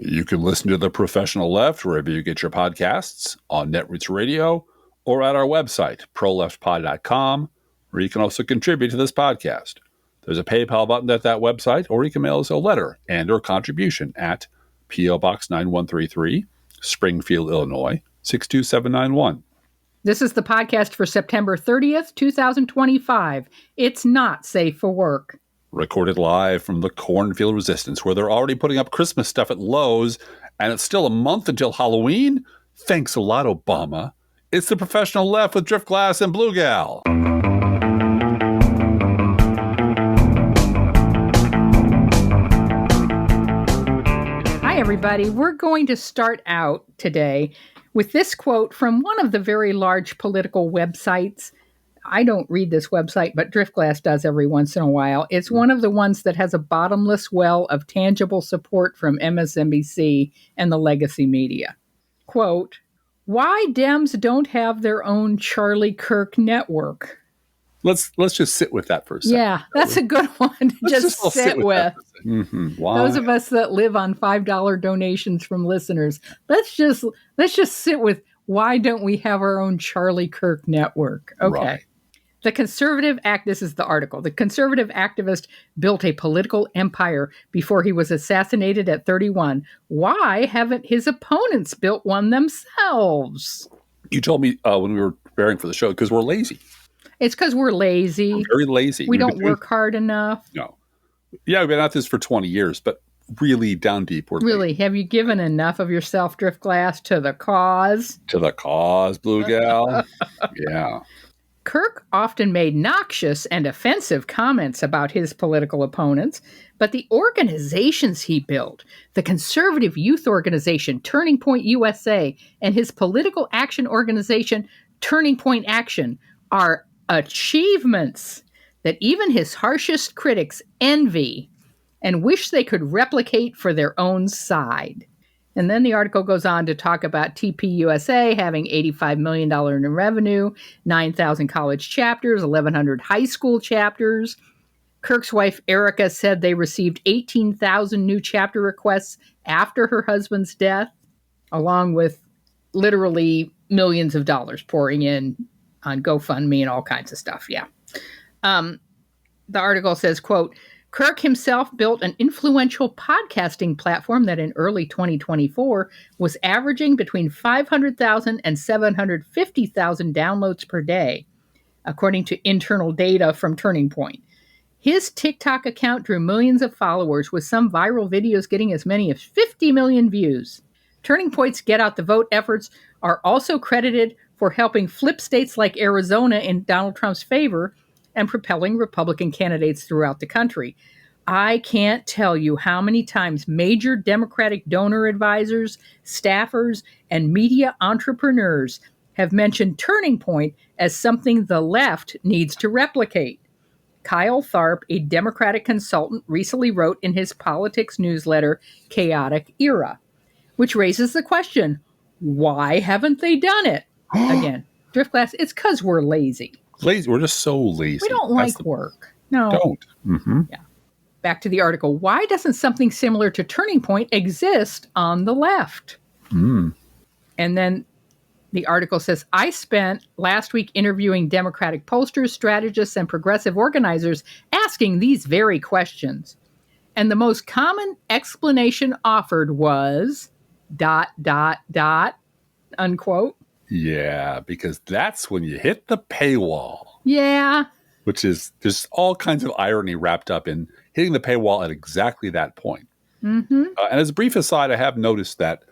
You can listen to The Professional Left wherever you get your podcasts, on Netroots Radio, or at our website, proleftpod.com, where you can also contribute to this podcast. There's a PayPal button at that website, or you can mail us a letter and or contribution at P.O. Box 9133, Springfield, Illinois, 62791. This is the podcast for September 30th, 2025. It's not safe for work. Recorded live from the Cornfield Resistance, where they're already putting up Christmas stuff at Lowe's, and it's still a month until Halloween? Thanks a lot, Obama. It's The Professional Left with Driftglass and Blue Gal. Hi, everybody. We're going to start out today with this quote from one of the very large political websites. I don't read this website, but Driftglass does every once in a while. It's one of the ones that has a bottomless well of tangible support from MSNBC and the legacy media. Quote, "Why Dems don't have their own Charlie Kirk network." Let's just sit with that for a second. Yeah, that's a good one to just sit with. Those of us that live on $5 donations from listeners, let's just sit with, why don't we have our own Charlie Kirk network? Okay. Right. This is the article. The conservative activist built a political empire before he was assassinated at 31. Why haven't his opponents built one themselves? You told me when we were preparing for the show, because we're lazy. It's because we're lazy. We're very lazy. We don't work hard enough. No. Yeah, we've been at this for 20 years, but really down deep, we're lazy. Have you given enough of yourself, Driftglass, to the cause? To the cause, Blue Gal. Yeah. Kirk often made noxious and offensive comments about his political opponents, but the organizations he built, the conservative youth organization Turning Point USA and his political action organization Turning Point Action, are achievements that even his harshest critics envy and wish they could replicate for their own side. And then the article goes on to talk about TPUSA having $85 million in revenue, 9,000 college chapters, 1,100 high school chapters. Kirk's wife, Erica, said they received 18,000 new chapter requests after her husband's death, along with literally millions of dollars pouring in on GoFundMe and all kinds of stuff. Yeah. The article says, quote, "Kirk himself built an influential podcasting platform that in early 2024 was averaging between 500,000 and 750,000 downloads per day, according to internal data from Turning Point. His TikTok account drew millions of followers, with some viral videos getting as many as 50 million views. Turning Point's Get Out the Vote efforts are also credited for helping flip states like Arizona in Donald Trump's favor and propelling Republican candidates throughout the country. I can't tell you how many times major Democratic donor advisors, staffers, and media entrepreneurs have mentioned Turning Point as something the left needs to replicate. Kyle Tharp, a Democratic consultant, recently wrote in his politics newsletter, Chaotic Era, which raises the question, why haven't they done it? Again, Driftglass, it's because we're lazy. We're just so lazy. We don't like work. No. Don't. Mm-hmm. Yeah. Back to the article. Why doesn't something similar to Turning Point exist on the left? And then the article says, I spent last week interviewing Democratic pollsters, strategists, and progressive organizers asking these very questions. And the most common explanation offered was ... unquote. Yeah, because that's when you hit the paywall. Yeah. Which is, there's all kinds of irony wrapped up in hitting the paywall at exactly that point. Mm-hmm. And as a brief aside, I have noticed that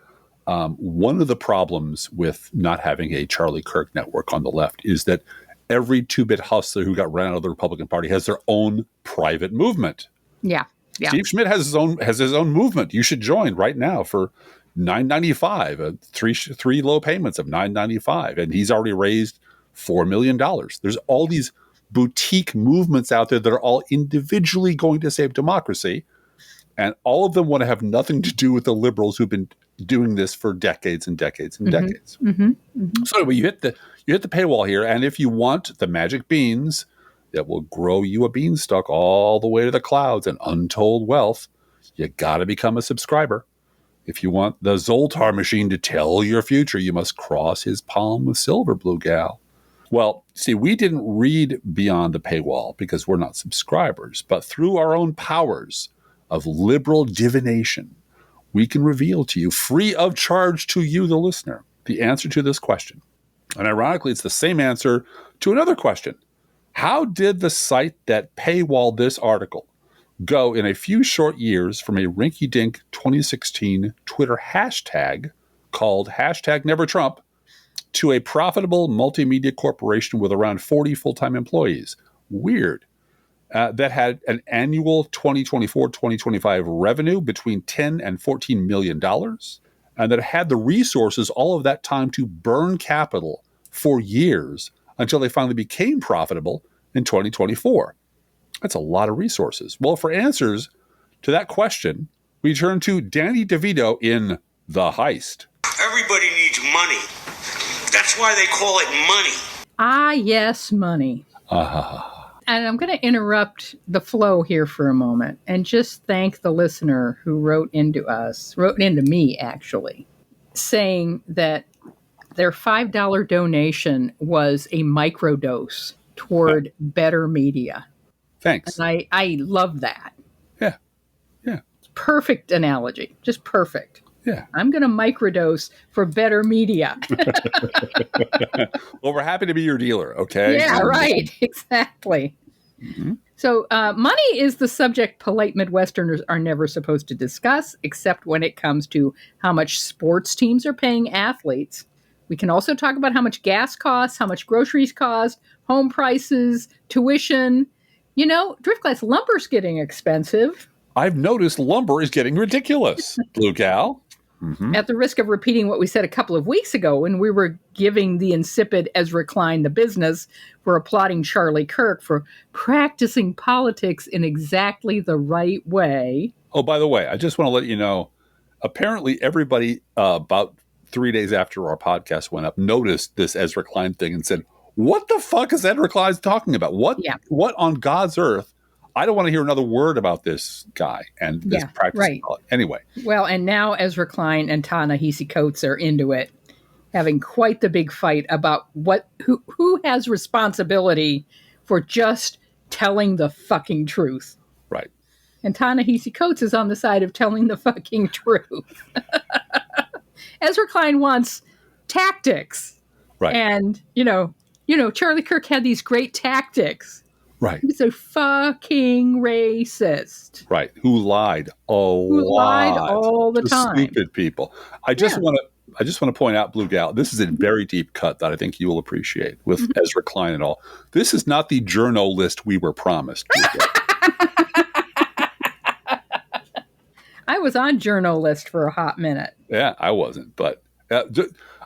one of the problems with not having a Charlie Kirk network on the left is that every two-bit hustler who got run out of the Republican Party has their own private movement. Yeah. Steve Schmidt has his own movement. You should join right now for $9.95, three low payments of $9.95, and he's already raised $4 million. There's all these boutique movements out there that are all individually going to save democracy, and all of them want to have nothing to do with the liberals who've been doing this for decades and decades and decades. So anyway, you hit the paywall here, and if you want the magic beans that will grow you a beanstalk all the way to the clouds and untold wealth, you got to become a subscriber. If you want the Zoltar machine to tell your future, you must cross his palm with silver, Blue Gal. Well, see, we didn't read beyond the paywall because we're not subscribers, but through our own powers of liberal divination, we can reveal to you, free of charge to you, the listener, the answer to this question. And ironically, it's the same answer to another question. How did the site that paywalled this article go in a few short years from a rinky-dink 2016 Twitter hashtag called #NeverTrump to a profitable multimedia corporation with around 40 full-time employees? Weird. That had an annual 2024-2025 revenue between $10 and $14 million, and that had the resources all of that time to burn capital for years until they finally became profitable in 2024. That's a lot of resources. Well, for answers to that question, we turn to Danny DeVito in The Heist. Everybody needs money. That's why they call it money. Ah, yes, money. And I'm going to interrupt the flow here for a moment and just thank the listener who wrote into me, actually, saying that their $5 donation was a microdose toward better media. Thanks. And I love that. Yeah. Perfect analogy. Just perfect. Yeah. I'm going to microdose for better media. Well, we're happy to be your dealer, okay? Yeah, right. Exactly. Mm-hmm. So money is the subject polite Midwesterners are never supposed to discuss, except when it comes to how much sports teams are paying athletes. We can also talk about how much gas costs, how much groceries cost, home prices, tuition. You know, Driftglass lumber's getting expensive. I've noticed lumber is getting ridiculous, Blue Gal. Mm-hmm. At the risk of repeating what we said a couple of weeks ago when we were giving the insipid Ezra Klein the business for applauding Charlie Kirk for practicing politics in exactly the right way. Oh, by the way, I just want to let you know, apparently everybody about 3 days after our podcast went up noticed this Ezra Klein thing and said, what the fuck is Ezra Klein talking about? What on God's earth? I don't want to hear another word about this guy and this practice. Right. Anyway. Well, and now Ezra Klein and Ta-Nehisi Coates are into it, having quite the big fight about who has responsibility for just telling the fucking truth. Right. And Ta-Nehisi Coates is on the side of telling the fucking truth. Ezra Klein wants tactics. Right. And, you know, Charlie Kirk had these great tactics. Right. He's a fucking racist. Right. Who lied lied all the time. Stupid people. I just want to point out, Blue Gal, this is a very deep cut that I think you will appreciate with Ezra Klein and all. This is not the journal list we were promised. I was on journal list for a hot minute. Yeah, I wasn't, but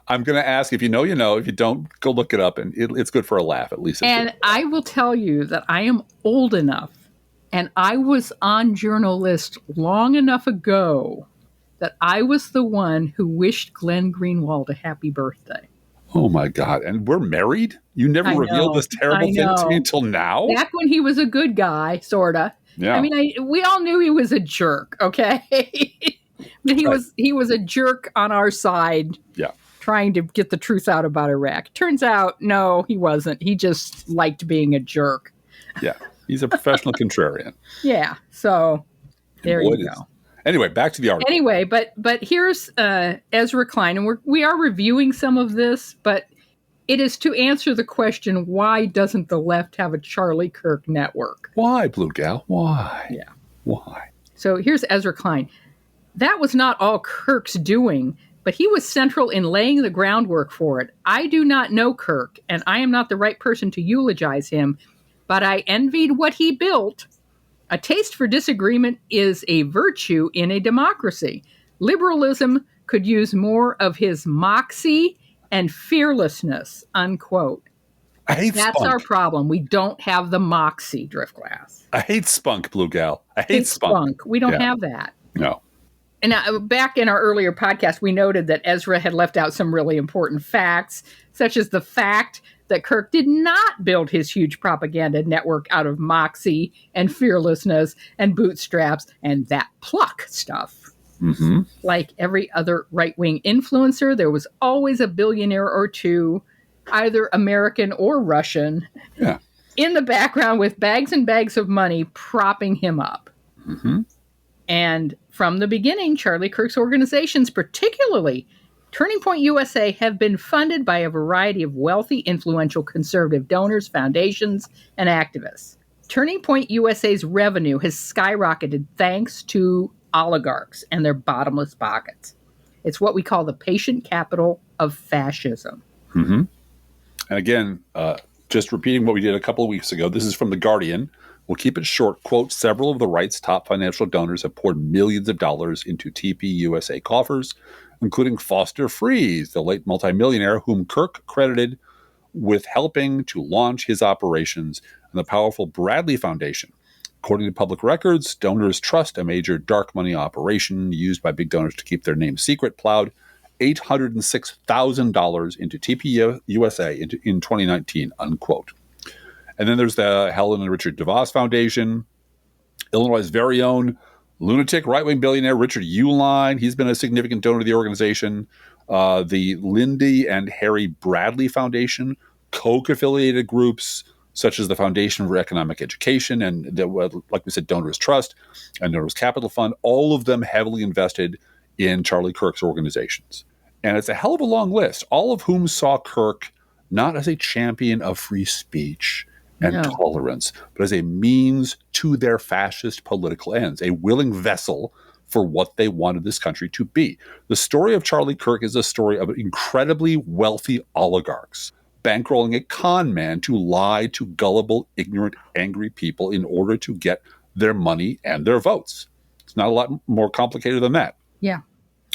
I'm going to ask, if you know, you know. If you don't, go look it up, and it's good for a laugh, at least. And I will tell you that I am old enough, and I was on journal list long enough ago that I was the one who wished Glenn Greenwald a happy birthday. Oh, my God. And we're married? You never revealed this terrible thing to me until now? Back when he was a good guy, sort of. Yeah. I mean, we all knew he was a jerk, okay? But he was a jerk on our side. Yeah. Trying to get the truth out about Iraq. Turns out, no, he wasn't. He just liked being a jerk. Yeah, he's a professional contrarian. Yeah, so there you go. Anyway, back to the article. Anyway, but here's Ezra Klein, and we are reviewing some of this, but it is to answer the question, why doesn't the left have a Charlie Kirk network? Why, Blue Gal? Why? Yeah. Why? So here's Ezra Klein. That was not all Kirk's doing, but he was central in laying the groundwork for it. I do not know Kirk, and I am not the right person to eulogize him, but I envied what he built. A taste for disagreement is a virtue in a democracy. Liberalism could use more of his moxie and fearlessness, unquote. That's our problem. We don't have the moxie, Driftglass. I hate spunk, Blue Gal. I hate spunk. We don't have that. No. And back in our earlier podcast, we noted that Ezra had left out some really important facts, such as the fact that Kirk did not build his huge propaganda network out of moxie and fearlessness and bootstraps and that pluck stuff. Mm-hmm. Like every other right-wing influencer, there was always a billionaire or two, either American or Russian, Yeah. in the background with bags and bags of money propping him up. Mm-hmm. And from the beginning, Charlie Kirk's organizations, particularly Turning Point USA, have been funded by a variety of wealthy, influential conservative donors, foundations, and activists. Turning Point USA's revenue has skyrocketed thanks to oligarchs and their bottomless pockets. It's what we call the patient capital of fascism. Mm-hmm. And again, just repeating what we did a couple of weeks ago, this is from The Guardian. We'll keep it short. Quote, several of the right's top financial donors have poured millions of dollars into TPUSA coffers, including Foster Friess, the late multimillionaire whom Kirk credited with helping to launch his operations, and the powerful Bradley Foundation. According to public records, donors trust, a major dark money operation used by big donors to keep their names secret, plowed $806,000 into TPUSA in 2019, unquote. And then there's the Helen and Richard DeVos Foundation, Illinois' very own lunatic right-wing billionaire Richard Uihlein. He's been a significant donor to the organization. The Lindy and Harry Bradley Foundation, Koch-affiliated groups such as the Foundation for Economic Education and, like we said, Donors Trust and Donors Capital Fund, all of them heavily invested in Charlie Kirk's organizations. And it's a hell of a long list, all of whom saw Kirk not as a champion of free speech and tolerance, but as a means to their fascist political ends, a willing vessel for what they wanted this country to be. The story of Charlie Kirk is a story of incredibly wealthy oligarchs bankrolling a con man to lie to gullible, ignorant, angry people in order to get their money and their votes. It's not a lot more complicated than that. Yeah.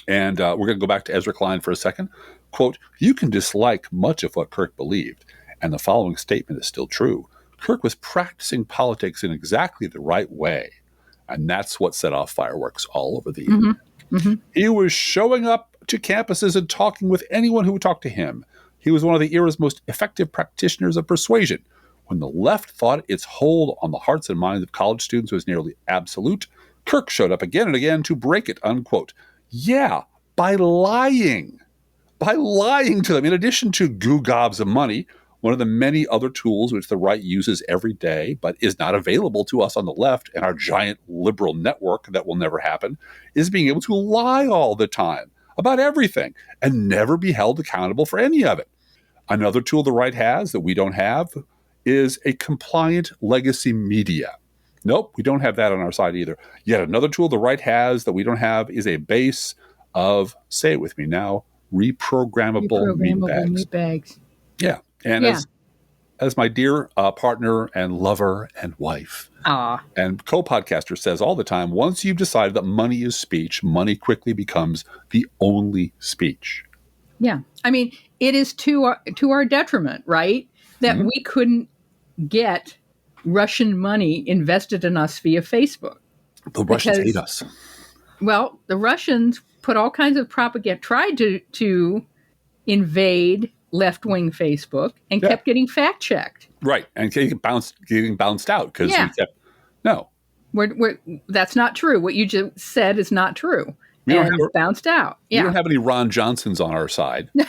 And we're going to go back to Ezra Klein for a second. Quote, you can dislike much of what Kirk believed, and the following statement is still true. Kirk was practicing politics in exactly the right way, and that's what set off fireworks all over the internet. Mm-hmm. He was showing up to campuses and talking with anyone who would talk to him. He was one of the era's most effective practitioners of persuasion. When the left thought its hold on the hearts and minds of college students was nearly absolute, Kirk showed up again and again to break it, unquote. Yeah, by lying to them. In addition to goo gobs of money, one of the many other tools which the right uses every day, but is not available to us on the left and our giant liberal network that will never happen, is being able to lie all the time about everything and never be held accountable for any of it. Another tool the right has that we don't have is a compliant legacy media. Nope, we don't have that on our side either. Yet another tool the right has that we don't have is a base of, say it with me now, reprogrammable meat bags. Yeah. And as my dear partner and lover and wife and co-podcaster says all the time, once you've decided that money is speech, money quickly becomes the only speech. Yeah. I mean, it is to our detriment, right? That we couldn't get Russian money invested in us via Facebook. The Russians hate us. Well, the Russians put all kinds of propaganda, tried to invade left-wing Facebook and kept getting fact-checked. Right. And getting bounced out because we kept, no. That's not true. What you just said is not true. Bounced out. Yeah. We don't have any Ron Johnsons on our side. We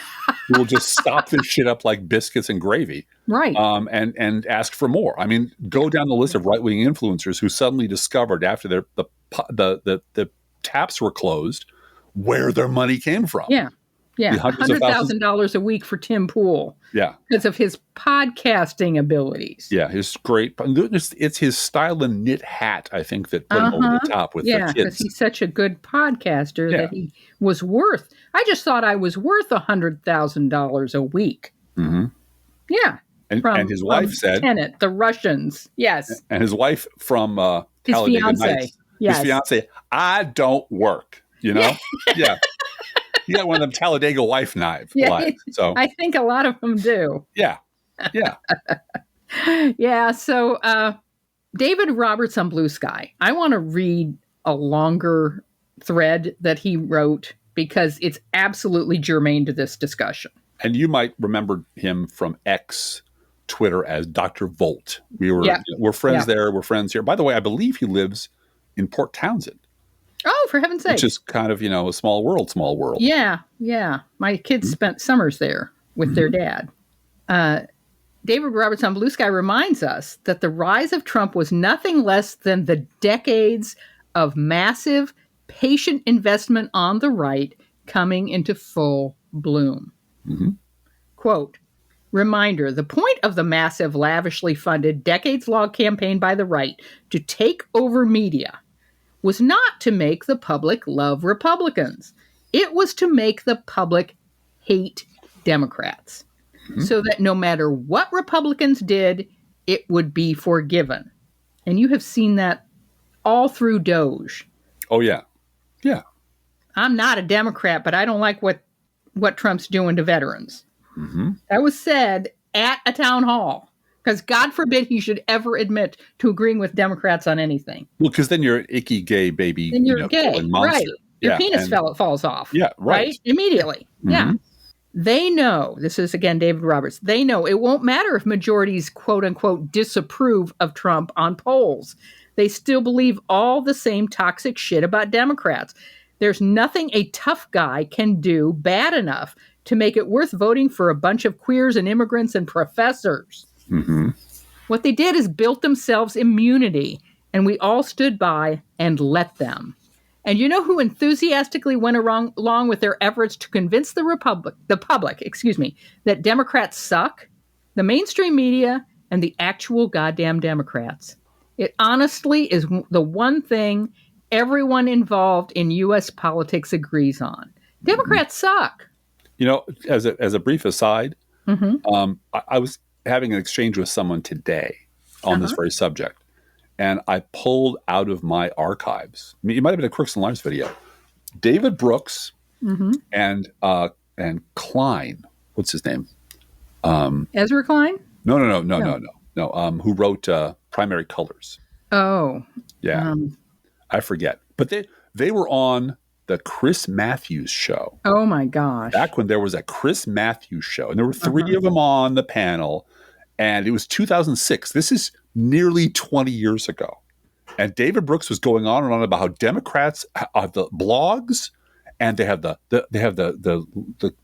will just stop this shit up like biscuits and gravy. Right. And ask for more. I mean, go down the list of right-wing influencers who suddenly discovered after the taps were closed where their money came from. Yeah. Yeah. $100,000 a week for Tim Pool. Yeah. Because of his podcasting abilities. Yeah. His great, it's his style and knit hat, I think, that put him over the top with the kids. Yeah, because he's such a good podcaster that he was worth. I just thought I was worth $100,000 a week. Mm-hmm. Yeah. And his wife said. Tenet, the Russians. Yes. And his wife from his Talladega fiance. Nights. Yes. His fiance, I don't work, you know? Yeah. He got one of them Talladega wife knives. Yeah, so I think a lot of them do. Yeah. Yeah. Yeah. So David Roberts on Blue Sky. I want to read a longer thread that he wrote because it's absolutely germane to this discussion. And you might remember him from Twitter as Dr. Volt. We're friends there. We're friends here. By the way, I believe he lives in Port Townsend. Oh, for heaven's sake. which is kind of, a small world, small world. Yeah, yeah. My kids spent summers there with their dad. David Roberts on Blue Sky reminds us that the rise of Trump was nothing less than the decades of massive, patient investment on the right coming into full bloom. Quote, reminder, the point of the massive, lavishly funded, decades-long campaign by the right to take over media was not to make the public love Republicans. It was to make the public hate Democrats. So that no matter what Republicans did, it would be forgiven. And you have seen that all through Doge. Oh, yeah. Yeah. I'm not a Democrat, but I don't like what Trump's doing to veterans. That was said at a town hall. Because God forbid he should ever admit to agreeing with Democrats on anything. Well, because then you're an icky gay baby. Then you're gay, monster. right? Your Yeah, penis falls off. Yeah, right. Immediately. Yeah. They know, this is again David Roberts, they know it won't matter if majorities quote unquote disapprove of Trump on polls. They still believe all the same toxic shit about Democrats. There's nothing a tough guy can do bad enough to make it worth voting for a bunch of queers and immigrants and professors. What they did is built themselves immunity, and we all stood by and let them. And you know who enthusiastically went along with their efforts to convince the public, that Democrats suck? The mainstream media and the actual goddamn Democrats. It honestly is the one thing everyone involved in U.S. politics agrees on. Democrats suck. As a brief aside, I was having an exchange with someone today on this very subject. And I pulled out of my archives. It might have been a Crooks and Liars video. David Brooks and Klein. What's his name? Ezra Klein? No. Who wrote Primary Colors? Oh, yeah. I forget. But they were on the Chris Matthews show. Oh my gosh! Back when there was a Chris Matthews show, and there were three of them on the panel, and it was 2006. This is nearly 20 years ago. And David Brooks was going on and on about how Democrats have the blogs and they have the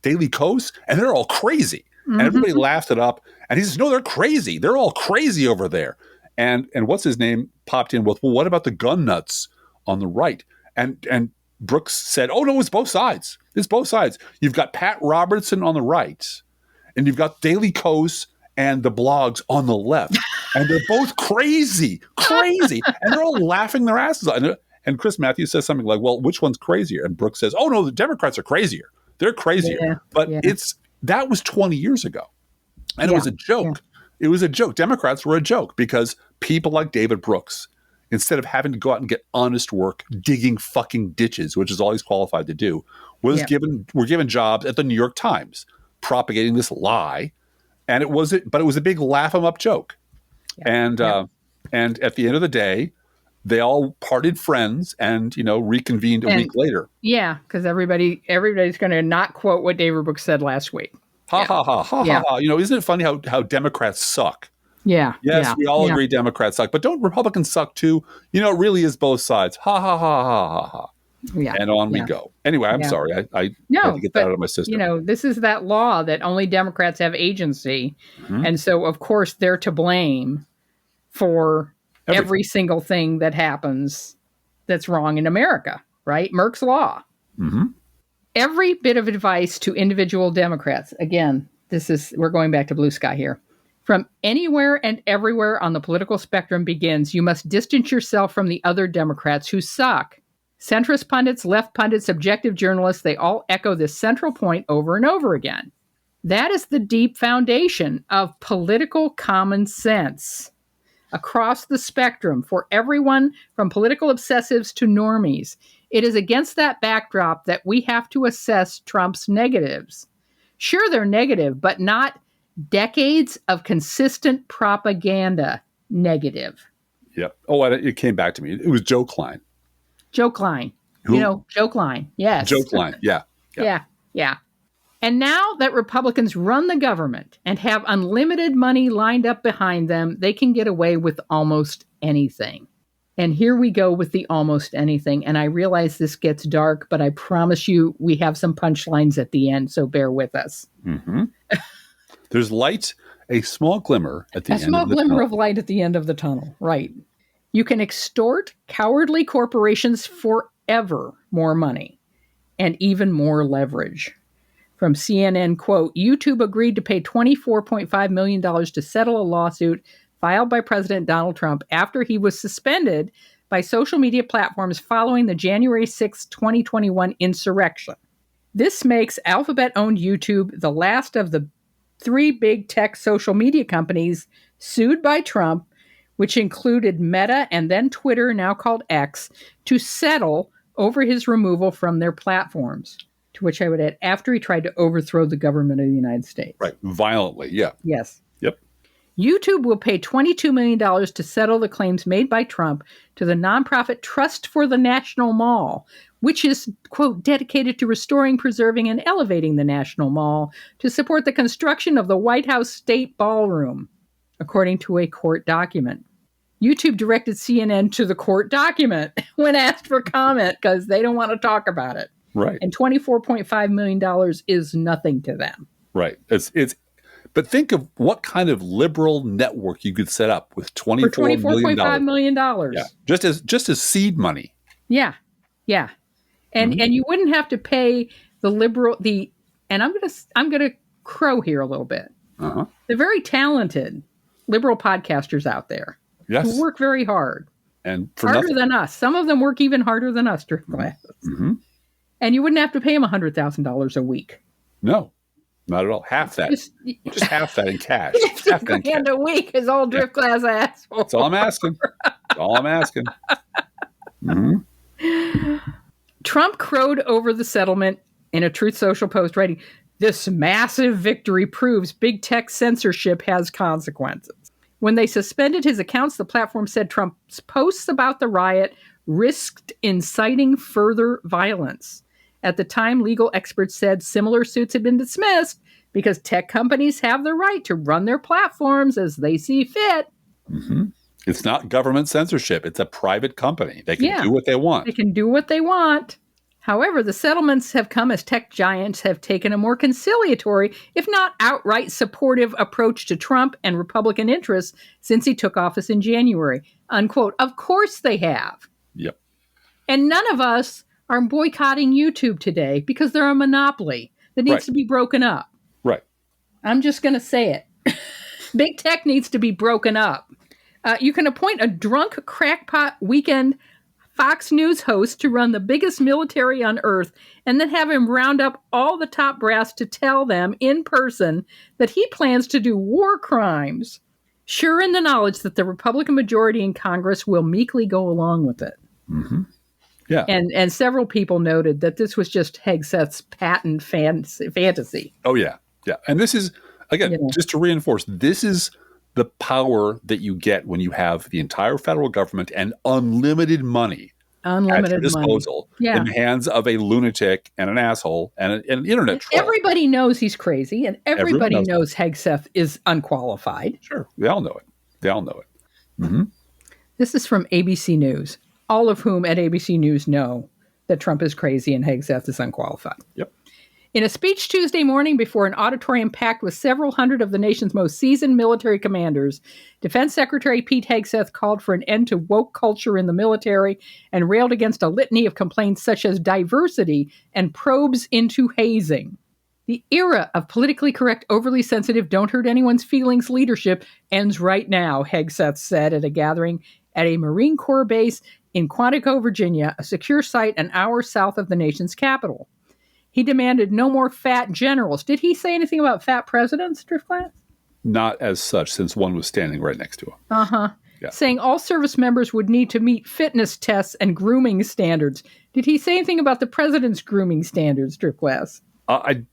Daily Kos, and they're all crazy. And everybody laughed it up. And he says, no, they're crazy. They're all crazy over there. And what's his name popped in with, well, what about the gun nuts on the right? And Brooks said, oh, no, it's both sides. It's both sides. You've got Pat Robertson on the right, and you've got Daily Kos and the blogs on the left. And they're both crazy. And they're all laughing their asses off. And Chris Matthews says something like, well, which one's crazier? And Brooks says, oh, no, the Democrats are crazier. They're crazier. Yeah, but that was 20 years ago. And it was a joke. Yeah. It was a joke. Democrats were a joke because people like David Brooks, instead of having to go out and get honest work, digging fucking ditches, which is all he's qualified to do, were given jobs at the New York Times, propagating this lie. And it was a big laugh 'em up joke. Yeah. And at the end of the day, they all parted friends and, reconvened a week later. Yeah, because everybody's going to not quote what David Brooks said last week. Ha ha ha ha ha. Isn't it funny how Democrats suck? Yeah. Yes, we all agree Democrats suck, but don't Republicans suck too? It really is both sides. Ha ha ha ha ha ha. Yeah. And on we go. Anyway, I'm sorry. I had to get that out of my system. This is that law that only Democrats have agency. And so, of course, they're to blame for every single thing that happens that's wrong in America, right? Merck's Law. Every bit of advice to individual Democrats. Again, we're going back to Blue Sky here. From anywhere and everywhere on the political spectrum begins, you must distance yourself from the other Democrats who suck. Centrist pundits, left pundits, objective journalists, they all echo this central point over and over again. That is the deep foundation of political common sense across the spectrum for everyone from political obsessives to normies. It is against that backdrop that we have to assess Trump's negatives. Sure, they're negative, but not decades of consistent propaganda negative. Yep. Oh, it came back to me. It was Joe Klein. Joe Klein. Joe Klein. Yes. Joe Klein. Yeah. Yeah. And now that Republicans run the government and have unlimited money lined up behind them, they can get away with almost anything. And here we go with the almost anything. And I realize this gets dark, but I promise you we have some punchlines at the end, so bear with us. Mm-hmm. There's light, a small glimmer at the end of the tunnel. A small glimmer of light at the end of the tunnel, right. You can extort cowardly corporations forever more money and even more leverage. From CNN, quote, YouTube agreed to pay $24.5 million to settle a lawsuit filed by President Donald Trump after he was suspended by social media platforms following the January 6, 2021 insurrection. This makes Alphabet-owned YouTube the last of the three big tech social media companies sued by Trump, which included Meta and then Twitter, now called X, to settle over his removal from their platforms. To which I would add, after he tried to overthrow the government of the United States. Right. Violently. Yeah. Yes. Yep. YouTube will pay $22 million to settle the claims made by Trump to the nonprofit Trust for the National Mall, which is, quote, dedicated to restoring, preserving, and elevating the National Mall to support the construction of the White House State Ballroom, according to a court document. YouTube directed CNN to the court document when asked for comment because they don't want to talk about it. Right. And $24.5 million is nothing to them. Right. But think of what kind of liberal network you could set up with $24.5 million. Yeah. Just as seed money. Yeah. Yeah. And you wouldn't have to pay and I'm gonna crow here a little bit. Uh-huh. The very talented liberal podcasters out there who work very hard. And for harder nothing. than us. Some of them work even harder than us, drift glasses. Mm-hmm. And you wouldn't have to pay them $100,000 a week. No, not at all. Half that. Just half that in cash. Half $50,000 a week is all drift glass asks for. That's all I'm asking. That's all I'm asking. Mm-hmm. Trump crowed over the settlement in a Truth Social post, writing, "This massive victory proves big tech censorship has consequences." When they suspended his accounts, the platform said Trump's posts about the riot risked inciting further violence. At the time, legal experts said similar suits had been dismissed because tech companies have the right to run their platforms as they see fit. Mm-hmm. It's not government censorship. It's a private company. They can do what they want. They can do what they want. However, the settlements have come as tech giants have taken a more conciliatory, if not outright supportive approach to Trump and Republican interests since he took office in January. Unquote. Of course they have. Yep. And none of us are boycotting YouTube today because they're a monopoly that needs to be broken up. Right. I'm just going to say it. Big tech needs to be broken up. You can appoint a drunk crackpot weekend Fox News host to run the biggest military on earth and then have him round up all the top brass to tell them in person that he plans to do war crimes, sure in the knowledge that the Republican majority in Congress will meekly go along with it. Mm-hmm. Yeah. And several people noted that this was just Hegseth's patent fantasy. Oh, yeah. Yeah. And this is, again, just to reinforce, this is the power that you get when you have the entire federal government and unlimited money at your disposal in the hands of a lunatic and an asshole and an internet troll. Everybody knows he's crazy, and everybody knows Hegseth is unqualified. Sure. They all know it. They all know it. Mm-hmm. This is from ABC News, all of whom at ABC News know that Trump is crazy and Hegseth is unqualified. Yep. In a speech Tuesday morning before an auditorium packed with several hundred of the nation's most seasoned military commanders, Defense Secretary Pete Hegseth called for an end to woke culture in the military and railed against a litany of complaints such as diversity and probes into hazing. The era of politically correct, overly sensitive, don't hurt anyone's feelings leadership ends right now, Hegseth said at a gathering at a Marine Corps base in Quantico, Virginia, a secure site an hour south of the nation's capital. He demanded no more fat generals. Did he say anything about fat presidents, Driftglass? Not as such, since one was standing right next to him. Uh-huh. Yeah. Saying all service members would need to meet fitness tests and grooming standards. Did he say anything about the president's grooming standards, Driftglass?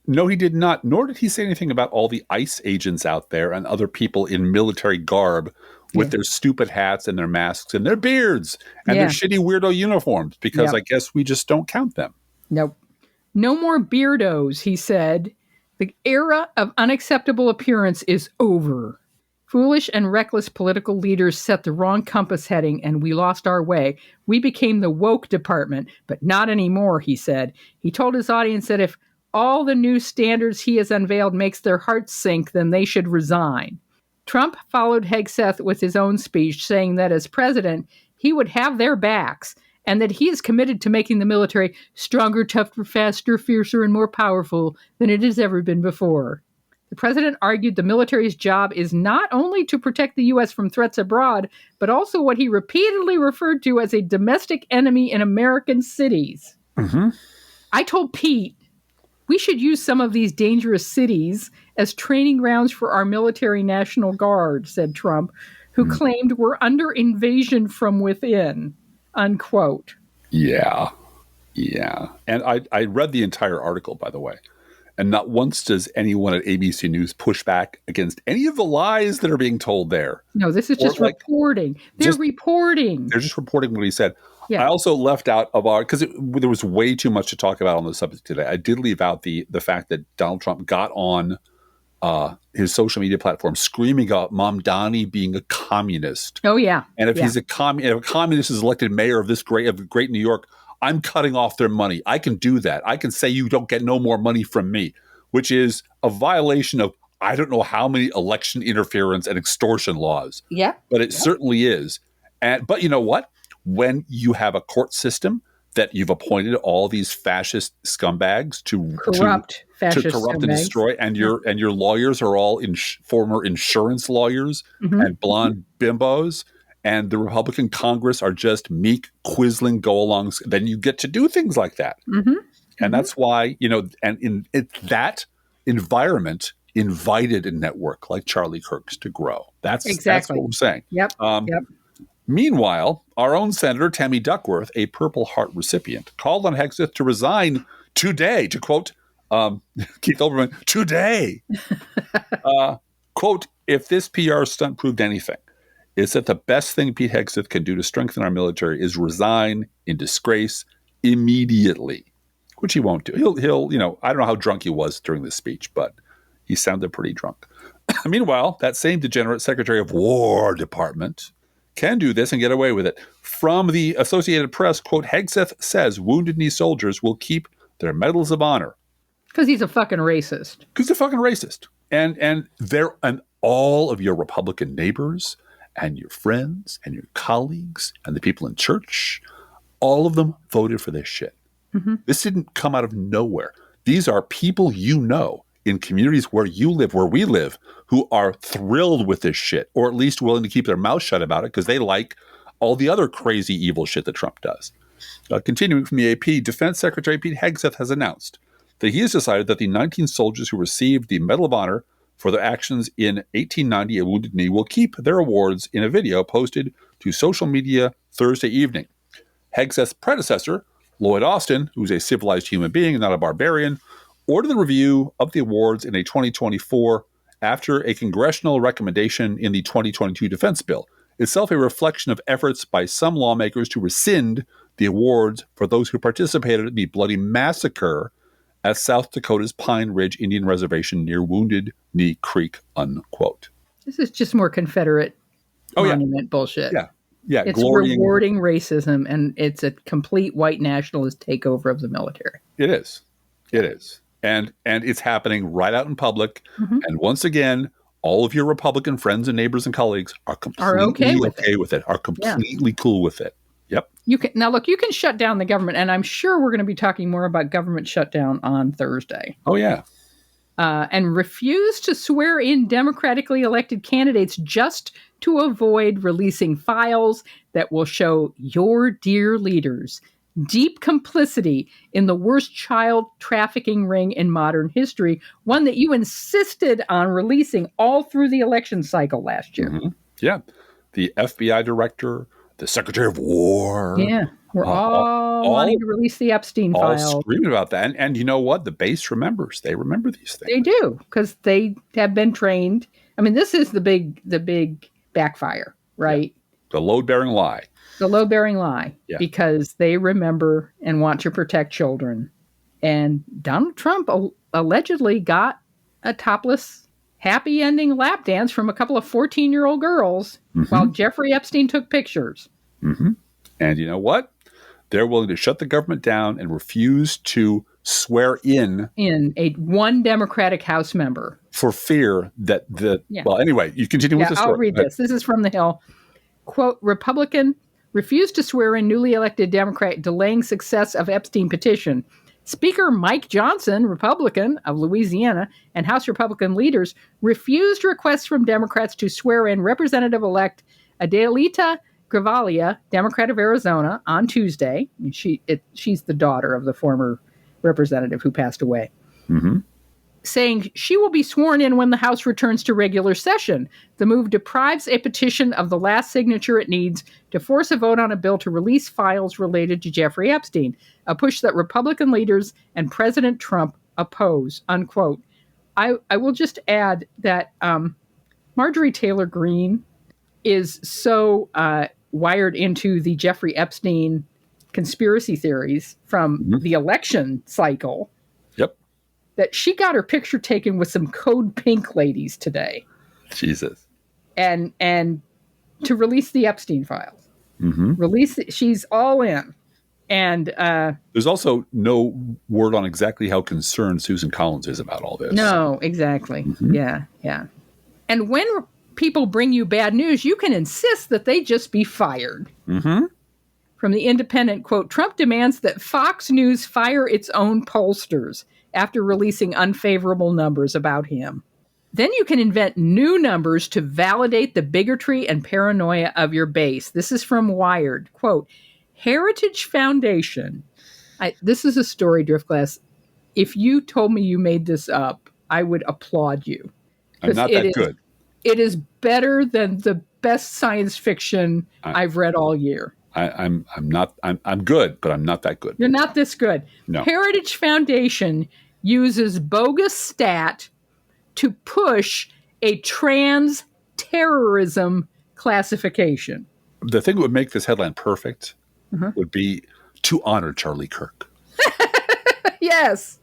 No, he did not, nor did he say anything about all the ICE agents out there and other people in military garb with their stupid hats and their masks and their beards and their shitty weirdo uniforms, because I guess we just don't count them. Nope. No more beardos, he said. The era of unacceptable appearance is over. Foolish and reckless political leaders set the wrong compass heading and we lost our way. We became the woke department, but not anymore, he said. He told his audience that if all the new standards he has unveiled makes their hearts sink, then they should resign. Trump followed Hegseth with his own speech, saying that as president, he would have their backs and that he is committed to making the military stronger, tougher, faster, fiercer, and more powerful than it has ever been before. The president argued the military's job is not only to protect the U.S. from threats abroad, but also what he repeatedly referred to as a domestic enemy in American cities. Mm-hmm. I told Pete we should use some of these dangerous cities as training grounds for our military National Guard, said Trump, who claimed we're under invasion from within, unquote. Yeah. And I read the entire article, by the way. And not once does anyone at ABC News push back against any of the lies that are being told there. No, this is just reporting. They're reporting. They're just reporting what he said. Yeah. I also left out of our, because there was way too much to talk about on the subject today. I did leave out the fact that Donald Trump got on his social media platform screaming about Mamdani being a communist. Oh, yeah. And if he's if a communist is elected mayor of great New York, I'm cutting off their money. I can do that. I can say you don't get no more money from me, which is a violation of I don't know how many election interference and extortion laws. Yeah. But it certainly is. But you know what? When you have a court system that you've appointed all these fascist scumbags to corrupt and destroy, and your lawyers are all former insurance lawyers and blonde bimbos, and the Republican Congress are just meek, quisling go-alongs, then you get to do things like that. And that's why, and it's that environment invited a network like Charlie Kirk's to grow. That's what I'm saying. Yep. Meanwhile, our own Senator Tammy Duckworth, a Purple Heart recipient, called on Hegseth to resign today, to quote Keith Olbermann, today. Quote, if this PR stunt proved anything, it's that the best thing Pete Hegseth can do to strengthen our military is resign in disgrace immediately, which he won't do. He'll I don't know how drunk he was during this speech, but he sounded pretty drunk. Meanwhile, that same degenerate Secretary of War Department can do this and get away with it. From the Associated Press, quote, Hegseth says Wounded Knee soldiers will keep their medals of honor. Because he's a fucking racist. And all of your Republican neighbors and your friends and your colleagues and the people in church, all of them voted for this shit. This didn't come out of nowhere. These are people in communities where you live, where we live, who are thrilled with this shit, or at least willing to keep their mouth shut about it because they like all the other crazy evil shit that Trump does. Continuing from the AP, Defense Secretary Pete Hegseth has announced that he has decided that the 19 soldiers who received the Medal of Honor for their actions in 1890 at Wounded Knee will keep their awards in a video posted to social media Thursday evening. Hegseth's predecessor, Lloyd Austin, who's a civilized human being and not a barbarian, ordered the review of the awards in a 2024 after a congressional recommendation in the 2022 defense bill, itself a reflection of efforts by some lawmakers to rescind the awards for those who participated in the bloody massacre at South Dakota's Pine Ridge Indian Reservation near Wounded Knee Creek, unquote. This is just more Confederate monument bullshit. Yeah, it's rewarding racism, and it's a complete white nationalist takeover of the military. It is. And it's happening right out in public. And once again, all of your Republican friends and neighbors and colleagues are completely okay with it, are completely cool with it. Yep. You can shut down the government, and I'm sure we're going to be talking more about government shutdown on Thursday. Oh, yeah. And refuse to swear in democratically elected candidates just to avoid releasing files that will show your dear leaders deep complicity in the worst child trafficking ring in modern history, one that you insisted on releasing all through the election cycle last year. Yeah. The FBI director, the Secretary of War. Yeah. We're all wanting to release the Epstein file. All screaming about that. And you know what? The base remembers. They remember these things. They do, because they have been trained. I mean, this is the big backfire, right? Yeah. The load-bearing lie. Because they remember and want to protect children. And Donald Trump allegedly got a topless happy ending lap dance from a couple of 14-year-old girls while Jeffrey Epstein took pictures. And you know what? They're willing to shut the government down and refuse to swear in one Democratic House member for fear that well, anyway, you continue with the story. I'll read this. This is from the Hill. Quote, Republican refused to swear in newly elected Democrat, delaying success of Epstein petition. Speaker Mike Johnson, Republican of Louisiana, and House Republican leaders refused requests from Democrats to swear in Representative-elect Adelita Gravalia, Democrat of Arizona, on Tuesday. She's the daughter of the former representative who passed away. Saying she will be sworn in when the House returns to regular session. The move deprives a petition of the last signature it needs to force a vote on a bill to release files related to Jeffrey Epstein, a push that Republican leaders and President Trump oppose, unquote. I will just add that Marjorie Taylor Greene is so wired into the Jeffrey Epstein conspiracy theories from the election cycle that she got her picture taken with some Code Pink ladies today. Jesus. And to release the Epstein files. She's all in. And there's also no word on exactly how concerned Susan Collins is about all this. No, exactly. Yeah. And when people bring you bad news, you can insist that they just be fired. From the Independent, quote, Trump demands that Fox News fire its own pollsters after releasing unfavorable numbers about him. Then you can invent new numbers to validate the bigotry and paranoia of your base. This is from Wired. Quote, Heritage Foundation. This is a story, Driftglass. If you told me you made this up, I would applaud you. I'm not that good. It is better than the best science fiction I've read all year. I'm good, but I'm not that good. You're not this good. No. Heritage Foundation uses bogus stat to push a trans terrorism classification. The thing that would make this headline perfect would be to honor Charlie Kirk. Yes.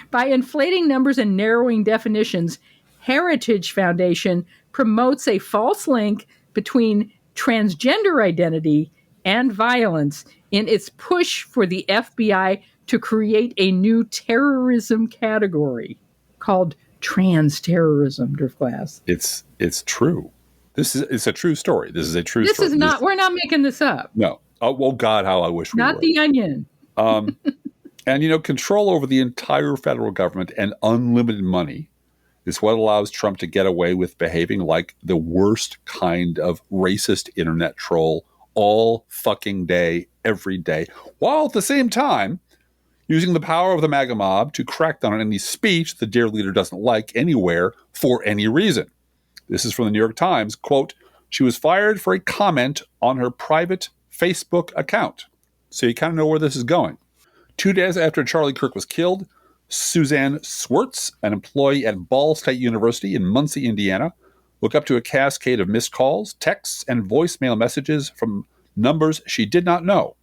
By inflating numbers and narrowing definitions, Heritage Foundation promotes a false link between transgender identity and violence in its push for the FBI to create a new terrorism category called trans terrorism, Driftglass. It's true. It's a true story. This is a true story. This is not, we're not making this up. No. Oh, well, God, how I wish we were. Not The Onion. And, control over the entire federal government and unlimited money is what allows Trump to get away with behaving like the worst kind of racist internet troll all fucking day, every day, while at the same time using the power of the MAGA mob to crack down on any speech the dear leader doesn't like anywhere for any reason. This is from the New York Times. Quote, she was fired for a comment on her private Facebook account. So you kind of know where this is going. 2 days after Charlie Kirk was killed, Suzanne Swartz, an employee at Ball State University in Muncie, Indiana, woke up to a cascade of missed calls, texts, and voicemail messages from numbers she did not know.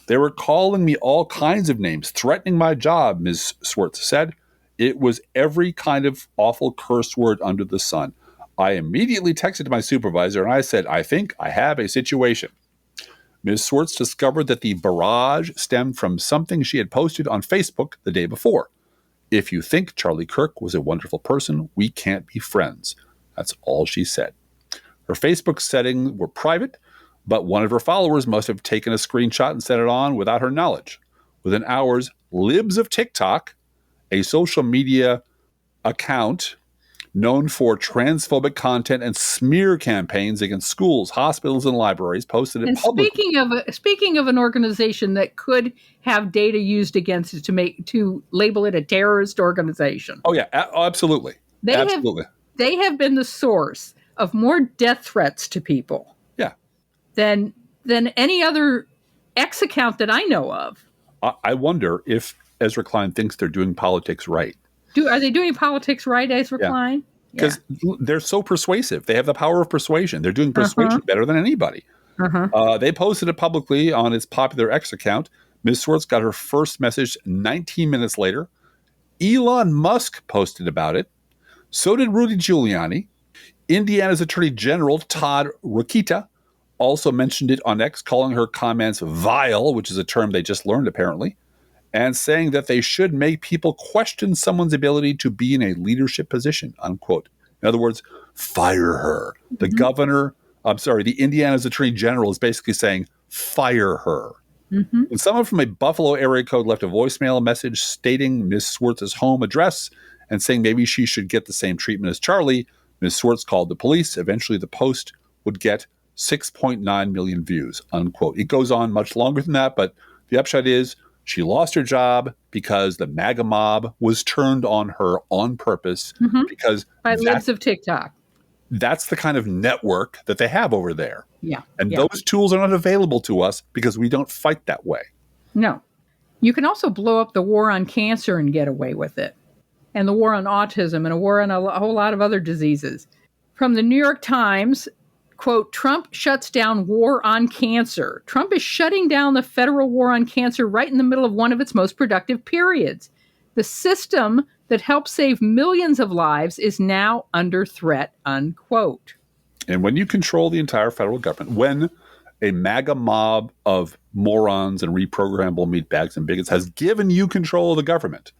They were calling me all kinds of names, threatening my job, Ms. Swartz said. It was every kind of awful curse word under the sun. I immediately texted my supervisor and I said, I think I have a situation. Ms. Swartz discovered that the barrage stemmed from something she had posted on Facebook the day before. If you think Charlie Kirk was a wonderful person, we can't be friends. That's all she said. Her Facebook settings were private, but one of her followers must have taken a screenshot and sent it on without her knowledge. Within hours, Libs of TikTok, a social media account known for transphobic content and smear campaigns against schools, hospitals, and libraries, posted it publicly. Speaking of an organization that could have data used against it to label it a terrorist organization. Oh yeah, absolutely. They have been the source of more death threats to people. Yeah. Than any other X account that I know of. I wonder if Ezra Klein thinks they're doing politics right. Are they doing politics right, Ezra Klein? Because they're so persuasive. They have the power of persuasion. They're doing persuasion better than anybody. They posted it publicly on its popular X account. Ms. Swartz got her first message 19 minutes later. Elon Musk posted about it. So did Rudy Giuliani. Indiana's Attorney General, Todd Rokita, also mentioned it on X, calling her comments vile, which is a term they just learned apparently, and saying that they should make people question someone's ability to be in a leadership position, unquote. In other words, fire her. The the Indiana's Attorney General is basically saying, fire her. And someone from a Buffalo area code left a voicemail message stating Ms. Swartz's home address and saying maybe she should get the same treatment as Charlie. Ms. Swartz called the police. Eventually, the post would get 6.9 million views, unquote. It goes on much longer than that, but the upshot is she lost her job because the MAGA mob was turned on her on purpose because by libs of TikTok. That's the kind of network that they have over there. Yeah. And those tools are not available to us because we don't fight that way. No. You can also blow up the war on cancer and get away with it. And the war on autism and a war on a whole lot of other diseases. From the New York Times, quote, Trump shuts down war on cancer. Trump is shutting down the federal war on cancer right in the middle of one of its most productive periods. The system that helped save millions of lives is now under threat, unquote. And when you control the entire federal government, when a MAGA mob of morons and reprogrammable meatbags and bigots has given you control of the government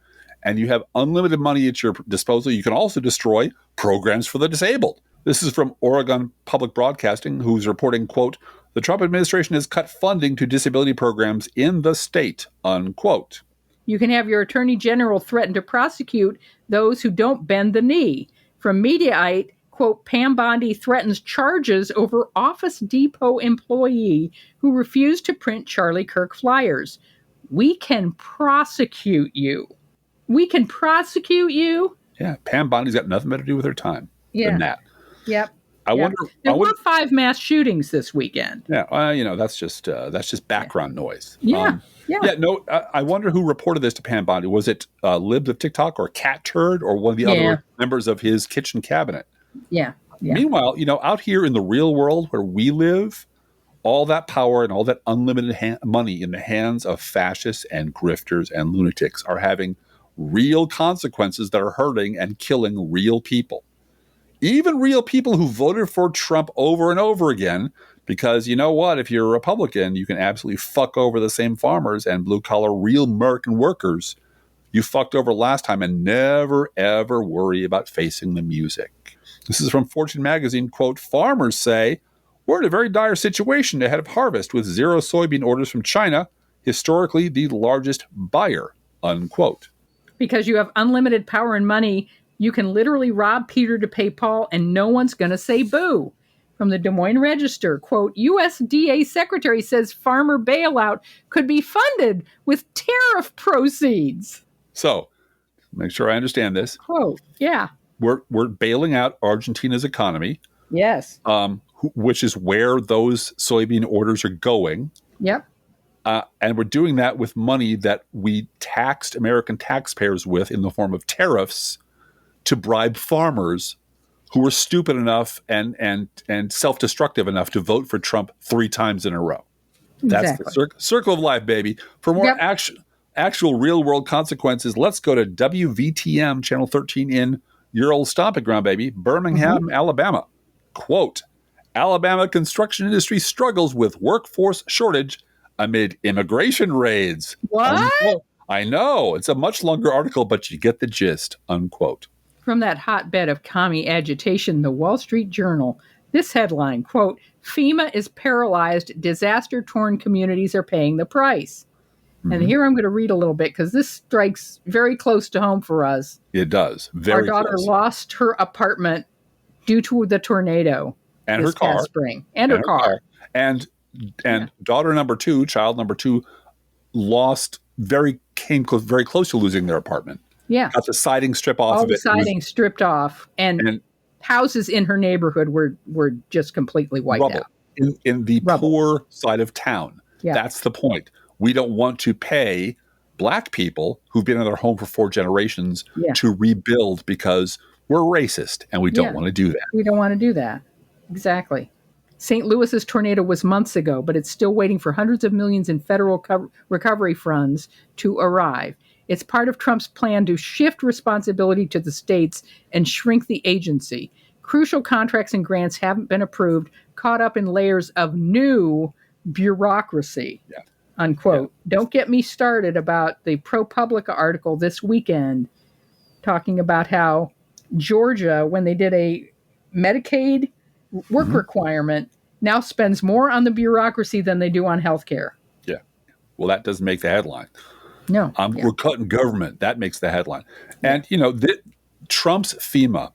and you have unlimited money at your disposal, you can also destroy programs for the disabled. This is from Oregon Public Broadcasting, who's reporting, quote, the Trump administration has cut funding to disability programs in the state, unquote. You can have your attorney general threaten to prosecute those who don't bend the knee. From Mediaite, quote, Pam Bondi threatens charges over Office Depot employee who refused to print Charlie Kirk flyers. We can prosecute you. We can prosecute you? Yeah, Pam Bondi's got nothing better to do with her time than that. Yep. I wonder. There were 5 mass shootings this weekend. Yeah, that's just background noise. Yeah. No, I wonder who reported this to Pam Bondi. Was it libs of TikTok or Cat Turd or one of the other members of his kitchen cabinet? Yeah. Meanwhile, out here in the real world where we live, all that power and all that unlimited money in the hands of fascists and grifters and lunatics are having real consequences that are hurting and killing real people. Even real people who voted for Trump over and over again, because you know what? If you're a Republican, you can absolutely fuck over the same farmers and blue-collar real American workers you fucked over last time and never, ever worry about facing the music. This is from Fortune magazine, quote, farmers say, we're in a very dire situation ahead of harvest with 0 soybean orders from China, historically the largest buyer, unquote. Because you have unlimited power and money, you can literally rob Peter to pay Paul and no one's going to say boo. From the Des Moines Register, quote, USDA secretary says farmer bailout could be funded with tariff proceeds. So, make sure I understand this. Quote, yeah. We're bailing out Argentina's economy. Yes. Which is where those soybean orders are going. Yep. And we're doing that with money that we taxed American taxpayers with in the form of tariffs to bribe farmers who were stupid enough and self-destructive enough to vote for Trump 3 times in a row. That's exactly. the circle of life, baby. For more actual real-world consequences, let's go to WVTM, Channel 13 in your old stomping ground, baby, Birmingham, Alabama. Quote, Alabama construction industry struggles with workforce shortage amid immigration raids. What? Unquote. I know. It's a much longer article, but you get the gist, unquote. From that hotbed of commie agitation, the Wall Street Journal, this headline, quote, FEMA is paralyzed, disaster-torn communities are paying the price. And here I'm going to read a little bit because this strikes very close to home for us. It does. Very Our daughter close. lost her apartment due to the tornado. And her car. Spring. And her car. And daughter number 2, child number 2, came very close to losing their apartment. Yeah. Got the siding stripped off All of the it. siding stripped off. And houses in her neighborhood were just completely wiped out. In the poor side of town. Yeah. That's the point. We don't want to pay Black people who've been in their home for 4 generations to rebuild because we're racist and we don't want to do that. We don't want to do that. Exactly. St. Louis's tornado was months ago, but it's still waiting for hundreds of millions in federal recovery funds to arrive. It's part of Trump's plan to shift responsibility to the states and shrink the agency. Crucial contracts and grants haven't been approved, caught up in layers of new bureaucracy. Yeah. Unquote. Yeah. Don't get me started about the ProPublica article this weekend talking about how Georgia, when they did a Medicaid work requirement, now spends more on the bureaucracy than they do on health care. Yeah. Well, that doesn't make the headline. No. We're cutting government. That makes the headline. And, Trump's FEMA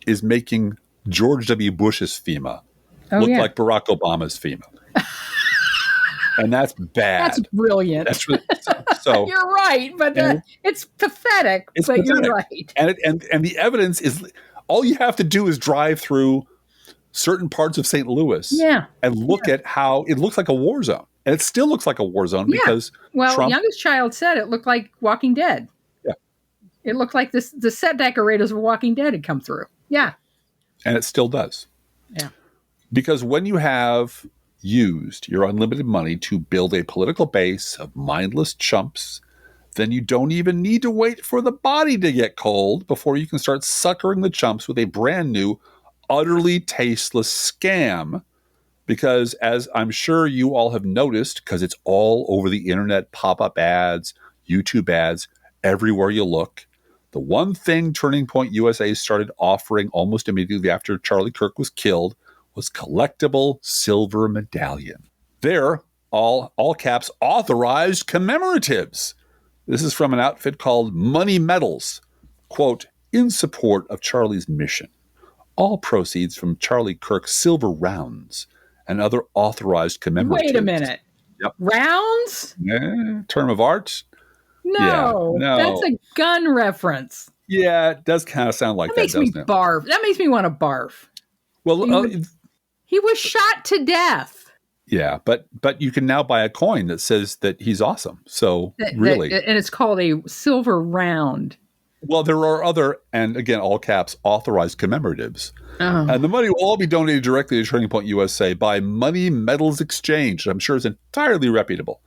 is making George W. Bush's FEMA look like Barack Obama's FEMA. And that's bad. That's brilliant. That's really, so you're right, but it's pathetic. You're right. And the evidence is all you have to do is drive through certain parts of St. Louis and look at how it looks like a war zone. And it still looks like a war zone because Trump, youngest child said it looked like Walking Dead. Yeah. It looked like the set decorators of Walking Dead had come through. Yeah. And it still does. Yeah. Because when you have used your unlimited money to build a political base of mindless chumps, then you don't even need to wait for the body to get cold before you can start suckering the chumps with a brand new, utterly tasteless scam. Because as I'm sure you all have noticed, because it's all over the internet, pop-up ads, YouTube ads, everywhere you look, the one thing Turning Point USA started offering almost immediately after Charlie Kirk was killed was collectible silver medallion. They're all caps authorized commemoratives. This is from an outfit called Money Medals. Quote, in support of Charlie's mission, all proceeds from Charlie Kirk's silver rounds and other authorized commemoratives. Wait a minute. Yep. Rounds? Yeah, term of art. No, that's a gun reference. Yeah, it does kind of sound like that, doesn't it? Barf. That makes me want to barf. Well, he was shot to death. Yeah, but you can now buy a coin that says that he's awesome. So really. And it's called a silver round. Well, there are other, and again, all caps, authorized commemoratives. And the money will all be donated directly to Turning Point USA by Money Medals Exchange. I'm sure is entirely reputable.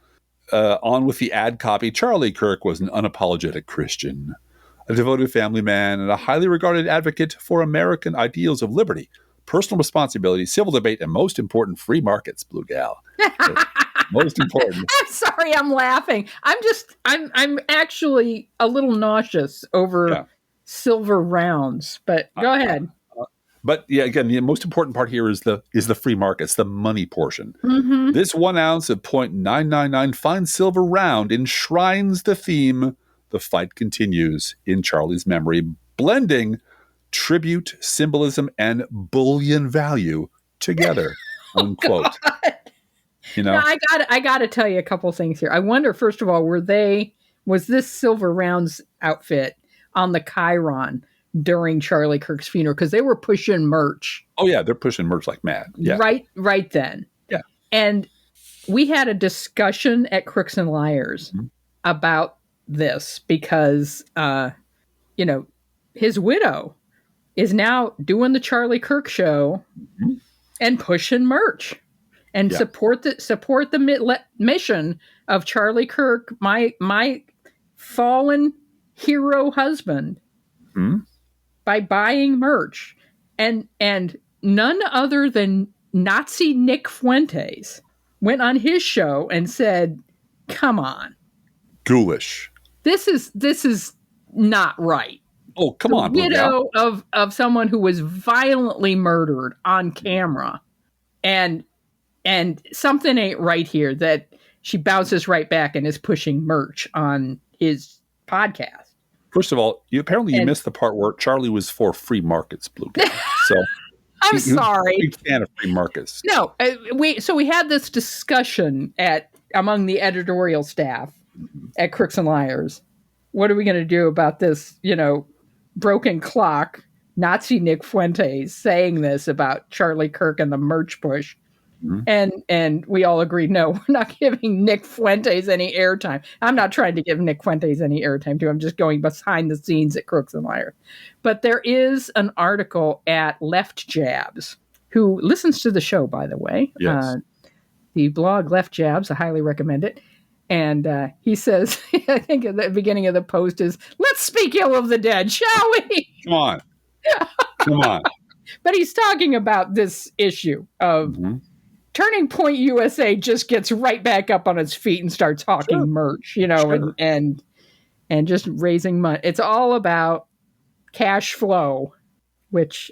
On with the ad copy, Charlie Kirk was an unapologetic Christian, a devoted family man, and a highly regarded advocate for American ideals of liberty, personal responsibility, civil debate, and most important, free markets, Blue Gal. Most important. I'm sorry, I'm laughing. I'm actually a little nauseous over silver rounds, but go ahead. But yeah, again, the most important part here is the free markets, the money portion. This 1 ounce of 0.999 fine silver round enshrines the theme, the fight continues, in Charlie's memory, blending tribute, symbolism, and bullion value together. Unquote. Now, I got to tell you a couple things here. I wonder, first of all, was this silver rounds outfit on the Chiron during Charlie Kirk's funeral? Because they were pushing merch. Oh yeah, they're pushing merch like mad. Yeah, right then. Yeah, and we had a discussion at Crooks and Liars about this because, his widow is now doing the Charlie Kirk show and pushing merch and support the mission of Charlie Kirk, my fallen hero husband, by buying merch. And none other than Nazi Nick Fuentes went on his show and said, come on. Ghoulish. This is not right. Oh, come on. Widow of someone who was violently murdered on camera. And something ain't right here that she bounces right back and is pushing merch on his podcast. First of all, you missed the part where Charlie was for free markets, Blue Guy. So I'm sorry. He was a big fan of free markets. No, we had this discussion among the editorial staff at Crooks and Liars. What are we going to do about this, broken clock, Nazi Nick Fuentes saying this about Charlie Kirk and the merch push? And we all agreed, no, we're not giving Nick Fuentes any airtime. I'm not trying to give Nick Fuentes any airtime, too. I'm just going behind the scenes at Crooks and Liars. But there is an article at Left Jabs, who listens to the show, by the way. Yes. The blog Left Jabs, I highly recommend it. And he says, I think at the beginning of the post is, let's speak ill of the dead, shall we? Come on. Come on. But he's talking about this issue of Turning Point USA just gets right back up on its feet and starts hawking merch, and just raising money. It's all about cash flow, which,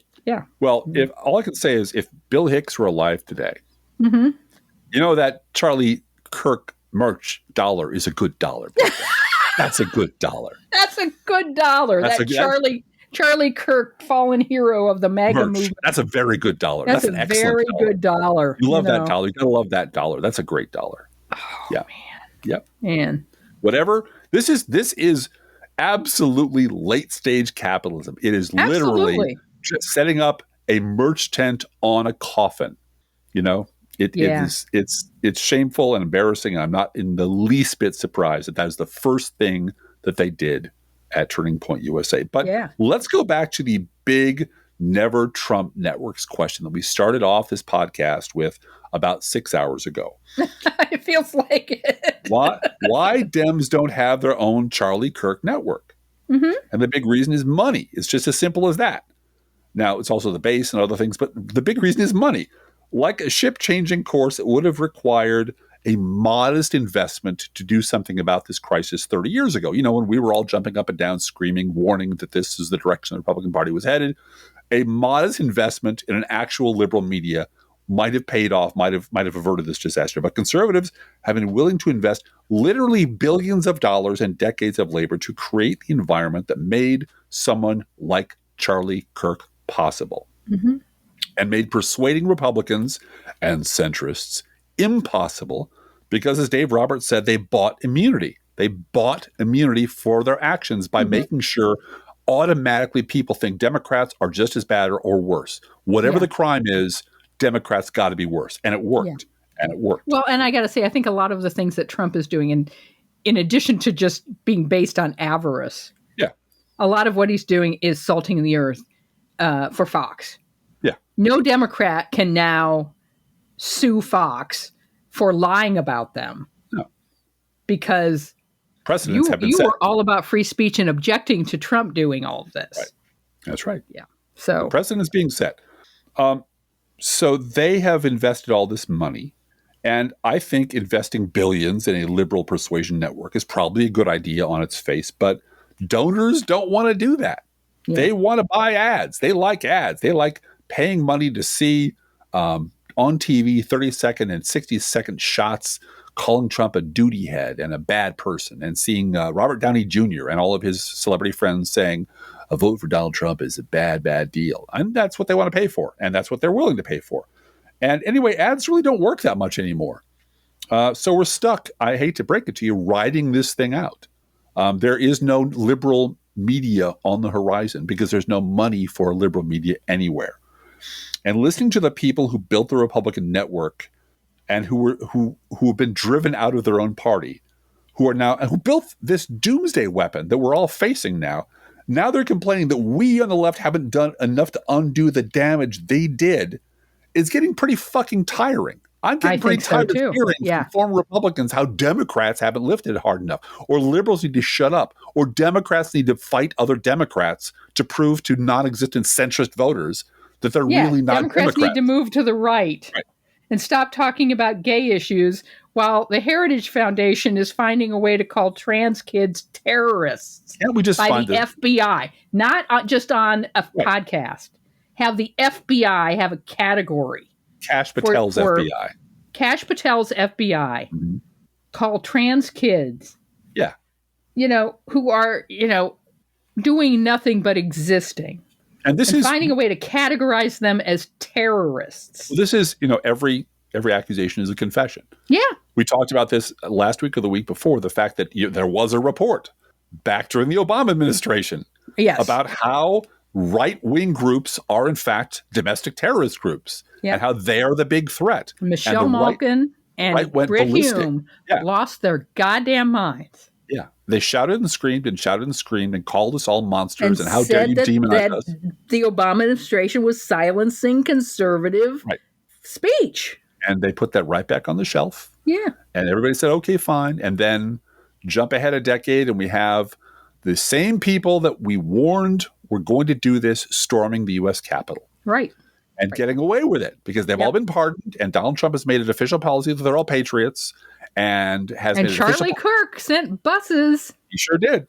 Well, if all I can say is if Bill Hicks were alive today, you know that Charlie Kirk merch dollar is a good dollar. That's a good dollar. That's a good dollar. Charlie Kirk, fallen hero of the MAGA movement. That's a very good dollar. That's an excellent very good dollar. You love that dollar. You gotta love that dollar. That's a great dollar. Oh, man. Yep. Man. Whatever. This is absolutely late stage capitalism. It is literally just setting up a merch tent on a coffin. It's shameful and embarrassing. And I'm not in the least bit surprised that is the first thing that they did at Turning Point USA. But let's go back to the big never Trump networks question that we started off this podcast with about 6 hours ago. It feels like it. Why Dems don't have their own Charlie Kirk network? And the big reason is money. It's just as simple as that. Now, it's also the base and other things, but the big reason is money. Like a ship changing course, it would have required a modest investment to do something about this crisis 30 years ago. When we were all jumping up and down, screaming, warning that this is the direction the Republican Party was headed, a modest investment in an actual liberal media might have paid off, might have averted this disaster. But conservatives have been willing to invest literally billions of dollars and decades of labor to create the environment that made someone like Charlie Kirk possible and made persuading Republicans and centrists impossible because, as Dave Roberts said, they bought immunity. They bought immunity for their actions by making sure automatically people think Democrats are just as bad or worse. Whatever the crime is, Democrats got to be worse. And it worked. And it worked. Well, and I got to say, I think a lot of the things that Trump is doing, and in addition to just being based on avarice, a lot of what he's doing is salting the earth for Fox. Yeah. No Democrat can now sue Fox for lying about them. No. Because precedents have been set. You were all about free speech and objecting to Trump doing all of this. Right. That's right. Yeah. So the precedent is being set. So they have invested all this money. And I think investing billions in a liberal persuasion network is probably a good idea on its face. But donors don't want to do that. Yeah. They want to buy ads. They like ads. They like paying money to see on TV 30-second and 60-second shots calling Trump a duty head and a bad person, and seeing Robert Downey Jr. and all of his celebrity friends saying a vote for Donald Trump is a bad, bad deal. And that's what they want to pay for. And that's what they're willing to pay for. And anyway, ads really don't work that much anymore. So we're stuck, I hate to break it to you, riding this thing out. There is no liberal media on the horizon because there's no money for liberal media anywhere. And listening to the people who built the Republican network and who have been driven out of their own party, who built this doomsday weapon that we're all facing now. Now they're complaining that we on the left haven't done enough to undo the damage they did. It's getting pretty fucking tiring. I'm getting pretty tired of hearing from former Republicans how Democrats haven't lifted hard enough, or liberals need to shut up, or Democrats need to fight other Democrats to prove to non-existent centrist voters that they're really not Democrats need to move to the right and stop talking about gay issues while the Heritage Foundation is finding a way to call trans kids terrorists by the FBI, not just on a podcast. Have the FBI have a category. Kash Patel's FBI. Kash Patel's FBI call trans kids. Yeah. Who are, doing nothing but existing. And this is finding a way to categorize them as terrorists. This is, every accusation is a confession. Yeah. We talked about this last week or the week before, the fact that there was a report back during the Obama administration about how right-wing groups are, in fact, domestic terrorist groups and how they are the big threat. Michelle Malkin and Britt Hume lost their goddamn minds. Yeah. They shouted and screamed and called us all monsters and how dare you demonize us. The Obama administration was silencing conservative speech. And they put that right back on the shelf Yeah. And everybody said, okay, fine. And then jump ahead a decade, and we have the same people that we warned were going to do this storming the U.S. Capitol. Right. And getting away with it because they've all been pardoned, and Donald Trump has made it official policy that they're all patriots, and has made it Charlie Kirk sent buses. He sure did.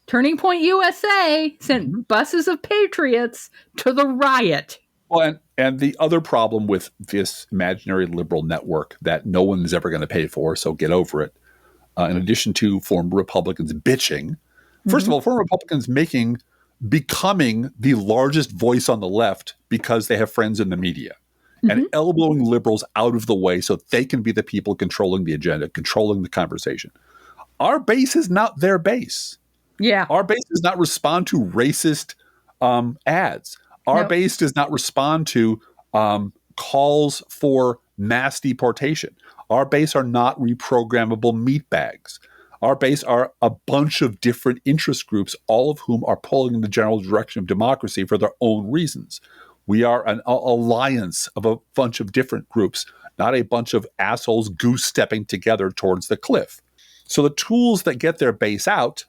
Turning Point USA sent buses of patriots to the riot. Well, and the other problem with this imaginary liberal network that no one is ever going to pay for, so get over it. In addition to former Republicans bitching, first of all, former Republicans becoming the largest voice on the left because they have friends in the media and elbowing liberals out of the way so they can be the people controlling the agenda, controlling the conversation. Our base is not their base. Yeah. Our base does not respond to racist ads. Our base does not respond to calls for mass deportation. Our base are not reprogrammable meat bags. Our base are a bunch of different interest groups, all of whom are pulling in the general direction of democracy for their own reasons. We are an alliance of a bunch of different groups, not a bunch of assholes goose-stepping together towards the cliff. So the tools that get their base out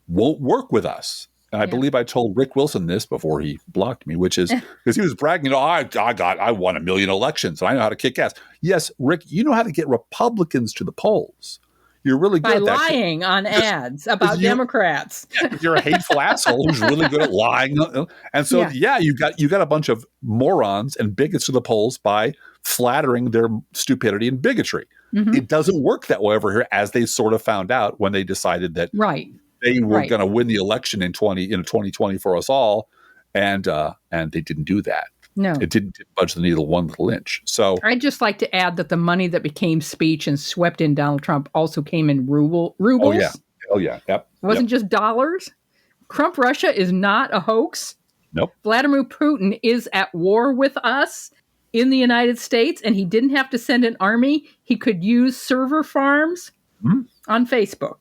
won't work with us. And I believe I told Rick Wilson this before he blocked me, which is because he was bragging, I won 1 million elections and I know how to kick ass. Yes, Rick, you know how to get Republicans to the polls. You're really good by at that. lying on ads about Democrats. You're a hateful asshole who's really good at lying. And so, you got a bunch of morons and bigots to the polls by flattering their stupidity and bigotry. It doesn't work that way over here, as they sort of found out when they decided that they were going to win the election in 2020 for us all, and they didn't do that. No, it didn't budge the needle one little inch. So I'd just like to add that the money that became speech and swept in Donald Trump also came in rubles. Oh yeah. Yep. It wasn't just dollars. Trump Russia is not a hoax. Nope. Vladimir Putin is at war with us in the United States, and he didn't have to send an army. He could use server farms on Facebook.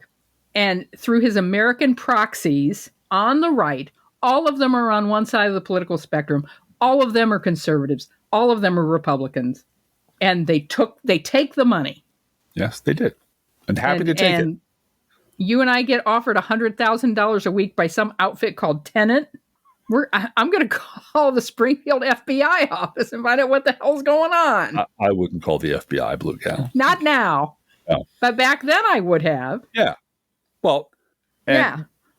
And through his American proxies on the right, all of them are on one side of the political spectrum. All of them are conservatives. All of them are Republicans. And they take the money. Yes, they did. And happy to take it. You and I get offered $100,000 a week by some outfit called Tenant. I'm going to call the Springfield FBI office and find out what the hell's going on. I wouldn't call the FBI, Blue Gal. Not now. No. But back then I would have. Yeah. Well,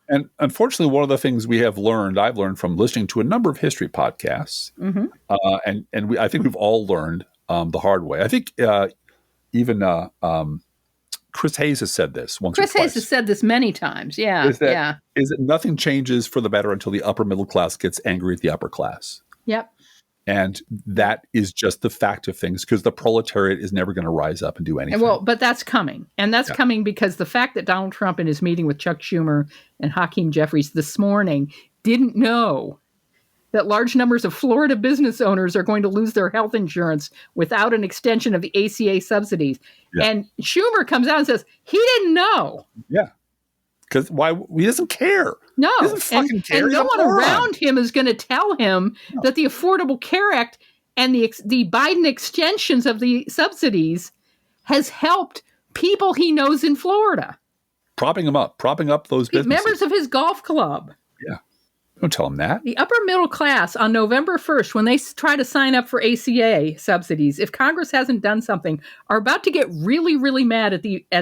and unfortunately, one of the things I've learned from listening to a number of history podcasts, I think we've all learned the hard way. I think even Chris Hayes has said this once or twice. Chris Hayes has said this many times. Yeah. Is that nothing changes for the better until the upper middle class gets angry at the upper class. Yep. And that is just the fact of things, because the proletariat is never going to rise up and do anything. Well, but that's coming. And that's coming because the fact that Donald Trump in his meeting with Chuck Schumer and Hakeem Jeffries this morning didn't know that large numbers of Florida business owners are going to lose their health insurance without an extension of the ACA subsidies. Yeah. And Schumer comes out and says, he didn't know. Yeah. Because he doesn't care. No. He doesn't fucking care. And no one around him is going to tell him that the Affordable Care Act and the Biden extensions of the subsidies has helped people he knows in Florida. Propping up those businesses. Members of his golf club. Yeah. Don't tell him that. The upper middle class on November 1st, when they try to sign up for ACA subsidies, if Congress hasn't done something, are about to get really, really mad at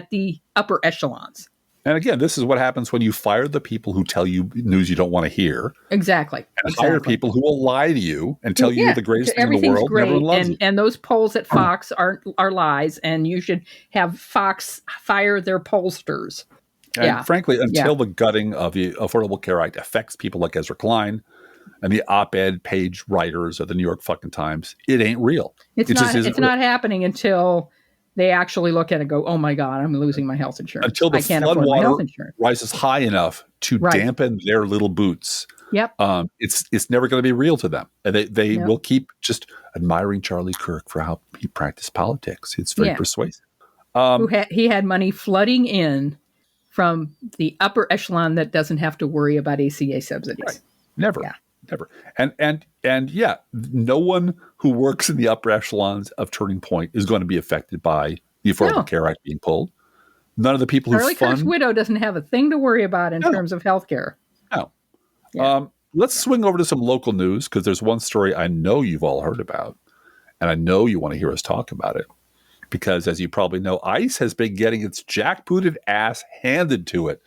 the upper echelons. And again, this is what happens when you fire the people who tell you news you don't want to hear. Exactly. And hire people who will lie to you and tell you you're the greatest thing in the world. Great. Everyone loves you. And those polls at Fox are lies, and you should have Fox fire their pollsters. And frankly, until the gutting of the Affordable Care Act affects people like Ezra Klein and the op-ed page writers of the New York fucking Times, it ain't real. It's not happening until they actually look at it and go, oh my God, I'm losing my health insurance. Until the floodwater rises high enough to dampen their little boots. Yep. It's never going to be real to them. And they will keep just admiring Charlie Kirk for how he practiced politics. It's very persuasive. He had money flooding in from the upper echelon that doesn't have to worry about ACA subsidies. Right. Never. And no one who works in the upper echelons of Turning Point is going to be affected by the Affordable No. Care Act being pulled. None of the people who Charlie Kirk's widow doesn't have a thing to worry about in terms of health care. No. Yeah. Let's swing over to some local news, because there's one story I know you've all heard about, and I know you want to hear us talk about it. Because, as you probably know, ICE has been getting its jackbooted ass handed to it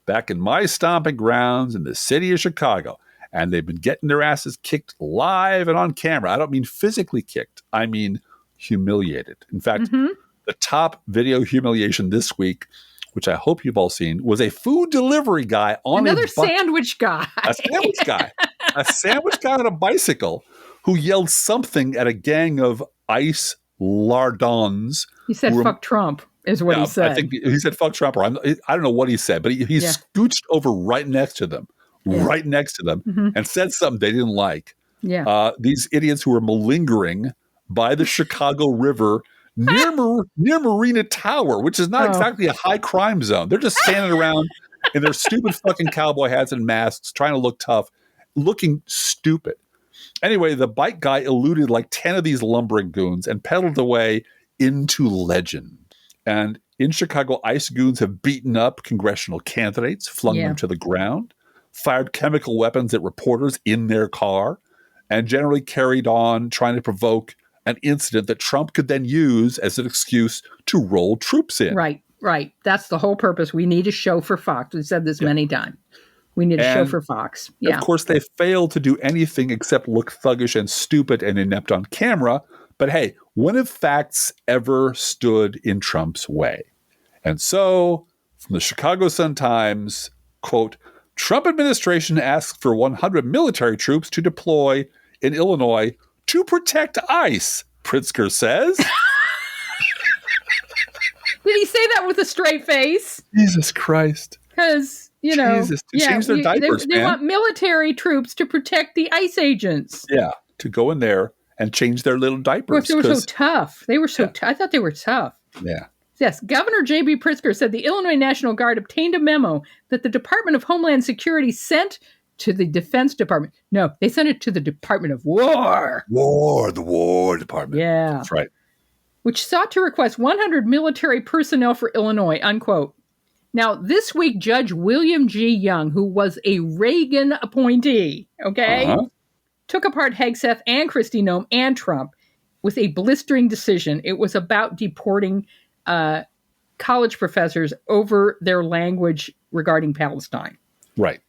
back in my stomping grounds in the city of Chicago. And they've been getting their asses kicked live and on camera. I don't mean physically kicked. I mean humiliated. In fact, the top video humiliation this week, which I hope you've all seen, was a food delivery guy on Another sandwich guy. A sandwich guy. A sandwich guy on a bicycle who yelled something at a gang of ICE lardons. He said, fuck Trump, is what he said. I think he said, fuck Trump, or I don't know what he said, but he scooched over right next to them, and said something they didn't like. Yeah. These idiots who were malingering by the Chicago River near Marina Tower, which is not exactly a high crime zone. They're just standing around in their stupid fucking cowboy hats and masks, trying to look tough, looking stupid. Anyway, the bike guy eluded like 10 of these lumbering goons and pedaled away into legend. And in Chicago, ICE goons have beaten up congressional candidates, flung them to the ground, fired chemical weapons at reporters in their car, and generally carried on trying to provoke an incident that Trump could then use as an excuse to roll troops in. Right. That's the whole purpose. We need a show for Fox. We've said this many times. We need a show for Fox. Yeah. Of course, they failed to do anything except look thuggish and stupid and inept on camera. But hey, when have facts ever stood in Trump's way? And so, from the Chicago Sun-Times, quote, Trump administration asks for 100 military troops to deploy in Illinois to protect ICE, Pritzker says. Did he say that with a straight face? Jesus Christ. Because, to change their diapers, they want military troops to protect the ICE agents. Yeah, to go in there and change their little diapers. They were so tough. They were so tough. I thought they were tough. Yeah. Yes, Governor J.B. Pritzker said the Illinois National Guard obtained a memo that the Department of Homeland Security sent to the Defense Department. No, they sent it to the Department of War. The War Department. Yeah. That's right. Which sought to request 100 military personnel for Illinois, unquote. Now, this week, Judge William G. Young, who was a Reagan appointee, took apart Hegseth and Kristi Noem and Trump with a blistering decision. It was about deporting college professors over their language regarding Palestine. Right.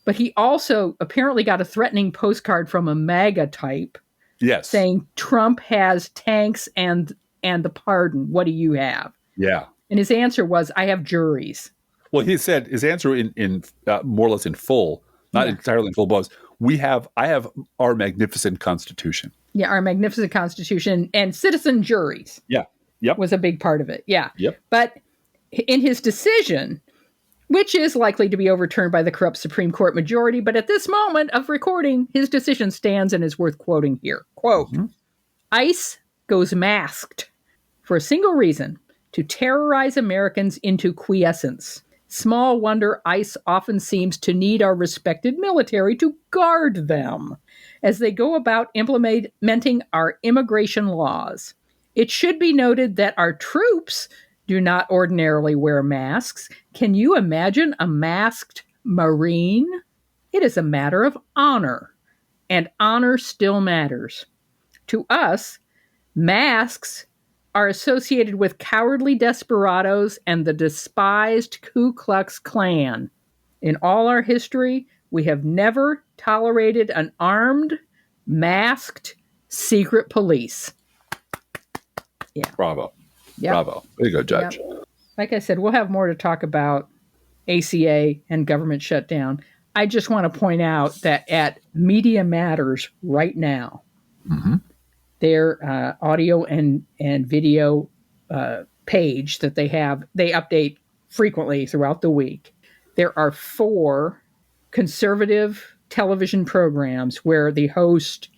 But he also apparently got a threatening postcard from a MAGA type. Yes. Saying Trump has tanks and the pardon. What do you have? Yeah. And his answer was, I have juries. Well, he said his answer in more or less in full, not entirely in full, was I have our magnificent Constitution. Yeah, our magnificent Constitution and citizen juries. Yeah. Yep. Was a big part of it. Yeah. Yep. But in his decision, which is likely to be overturned by the corrupt Supreme Court majority, but at this moment of recording, his decision stands and is worth quoting here. Quote, ICE goes masked for a single reason, to terrorize Americans into quiescence. Small wonder ICE often seems to need our respected military to guard them as they go about implementing our immigration laws. It should be noted that our troops do not ordinarily wear masks. Can you imagine a masked Marine? It is a matter of honor, and honor still matters. To us, masks are associated with cowardly desperados and the despised Ku Klux Klan. In all our history, we have never tolerated an armed, masked, secret police. Yeah. Bravo. Yep. Bravo. There you go, Judge. Yep. Like I said, we'll have more to talk about ACA and government shutdown. I just want to point out that at Media Matters right now, their audio and video page that they have, they update frequently throughout the week. There are 4 conservative television programs where the host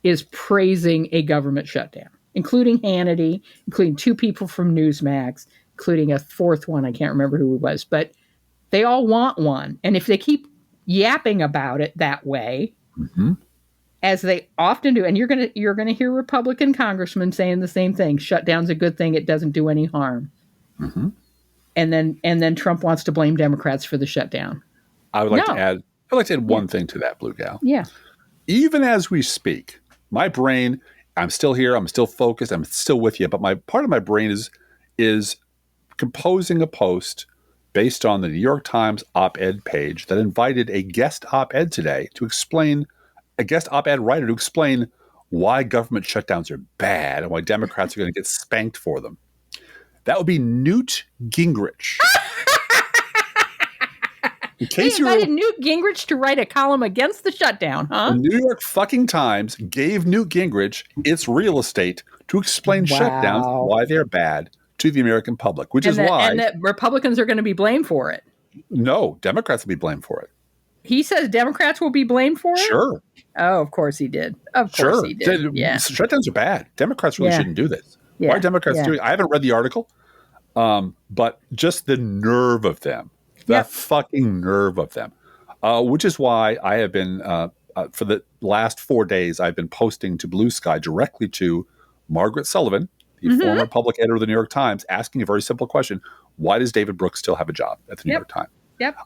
is praising a government shutdown, including Hannity, including 2 people from Newsmax, including a 4th one. I can't remember who it was, but they all want one. And if they keep yapping about it that way, as they often do, and you're gonna hear Republican congressmen saying the same thing. Shutdown's a good thing; it doesn't do any harm. Mm-hmm. And then Trump wants to blame Democrats for the shutdown. I'd like to add one thing to that, Blue Gal. Yeah. Even as we speak, my brain, I'm still here, I'm still focused, I'm still with you, but part of my brain is composing a post based on the New York Times op-ed page that invited a guest op-ed today a guest op-ed writer to explain why government shutdowns are bad and why Democrats are going to get spanked for them. That would be Newt Gingrich. In case they invited Newt Gingrich to write a column against the shutdown, huh? The New York fucking Times gave Newt Gingrich its real estate to explain shutdowns, why they're bad to the American public, which is why... And that Republicans are going to be blamed for it. No, Democrats will be blamed for it. He says Democrats will be blamed for it? Sure. Oh, of course he did. Of course he did. Yeah. Shutdowns are bad. Democrats really shouldn't do this. Why are Democrats doing it? I haven't read the article, but just the nerve of them. The fucking nerve of them, which is why I have been, for the last 4 days, I've been posting to Blue Sky directly to Margaret Sullivan, the former public editor of the New York Times, asking a very simple question. Why does David Brooks still have a job at the New York Times?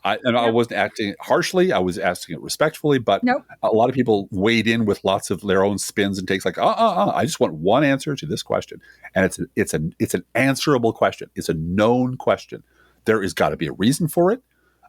I wasn't acting harshly. I was asking it respectfully, but a lot of people weighed in with lots of their own spins and takes like, I just want one answer to this question. And it's an answerable question. It's a known question. There has got to be a reason for it.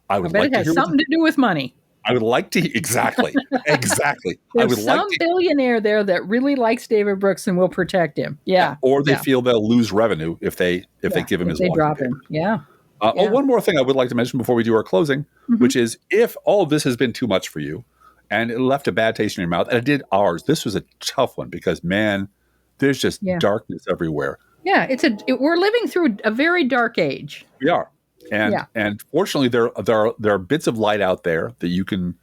I bet it has something to do with money. I would like to exactly. There's some billionaire there that really likes David Brooks and will protect him. Yeah. Or they feel they'll lose revenue if they give him his they drop him. Yeah. One more thing I would like to mention before we do our closing, which is if all of this has been too much for you and it left a bad taste in your mouth, and it did ours, this was a tough one because, man, there's just darkness everywhere. Yeah, we're living through a very dark age. We are. And fortunately, there are bits of light out there that you can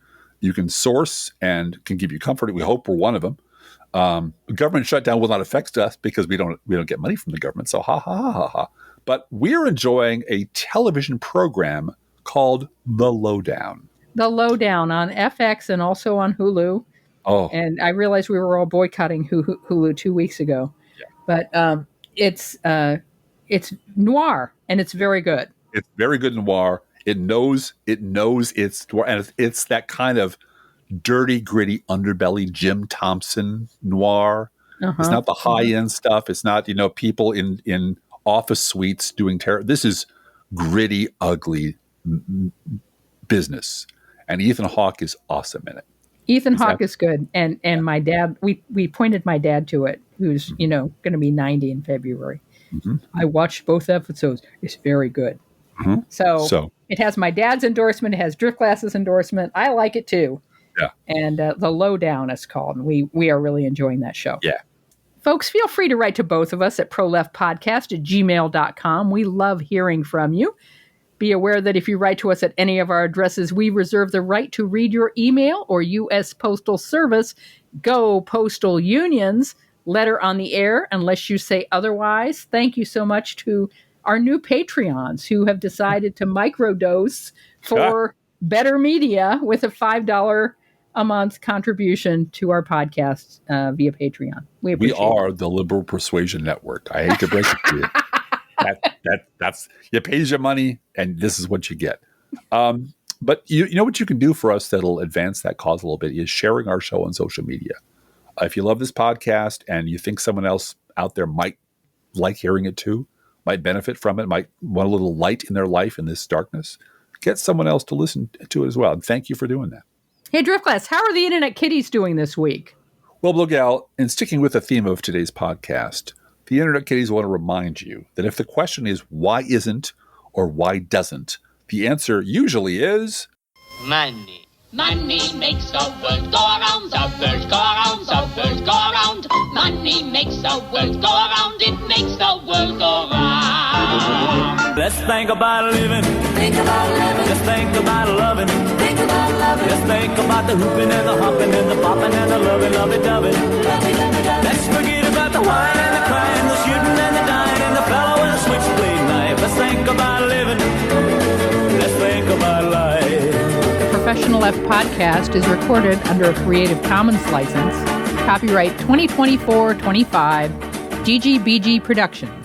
source and can give you comfort. We hope we're one of them. Government shutdown will not affect us because we don't get money from the government. So ha ha ha ha ha. But we're enjoying a television program called The Lowdown. The Lowdown on FX and also on Hulu. Oh, and I realized we were all boycotting Hulu 2 weeks ago. Yeah. But it's noir and it's very good. It's very good noir. It knows it's noir, and it's that kind of dirty, gritty underbelly Jim Thompson noir. It's not the high end stuff. It's not people in office suites doing terror. This is gritty, ugly business, and Ethan Hawke is awesome in it. Ethan Hawke is good, and my dad. We pointed my dad to it, who's going to be 90 in February. I watched both episodes. It's very good. So it has my dad's endorsement. It has Driftglass's endorsement. I like it too. Yeah. And The Lowdown is called. And we are really enjoying that show. Yeah. Folks, feel free to write to both of us at proleftpodcast@gmail.com. We love hearing from you. Be aware that if you write to us at any of our addresses, we reserve the right to read your email or U.S. Postal Service. Go Postal Unions. Letter on the air unless you say otherwise. Thank you so much to our new Patreons who have decided to microdose for better media with a $5 a month contribution to our podcast via Patreon. We are the Liberal Persuasion Network. I hate to break it to you. That's you pays your money, and this is what you get. But you know what you can do for us that'll advance that cause a little bit is sharing our show on social media. If you love this podcast and you think someone else out there might like hearing it too, might benefit from it, might want a little light in their life in this darkness, get someone else to listen to it as well. And thank you for doing that. Hey, Driftglass, how are the Internet Kitties doing this week? Well, Blue Gal, in sticking with the theme of today's podcast, the Internet Kitties want to remind you that if the question is why isn't or why doesn't, the answer usually is money. Money makes the world go around, the world go around, the world go around. Money makes the world go around, it makes the world go round. Let's think about living. Think about living. Just think about loving. Think about loving. Just think about the hooping and the hopping and the popping and the loving, lovey-dovey. Let's forget about the wine and the crying, the shooting and the dying and the fellow with a switchblade knife. Let's think about living. Let's think about life. Professional Left podcast is recorded under a Creative Commons license. Copyright 2024-25, GGBG Productions.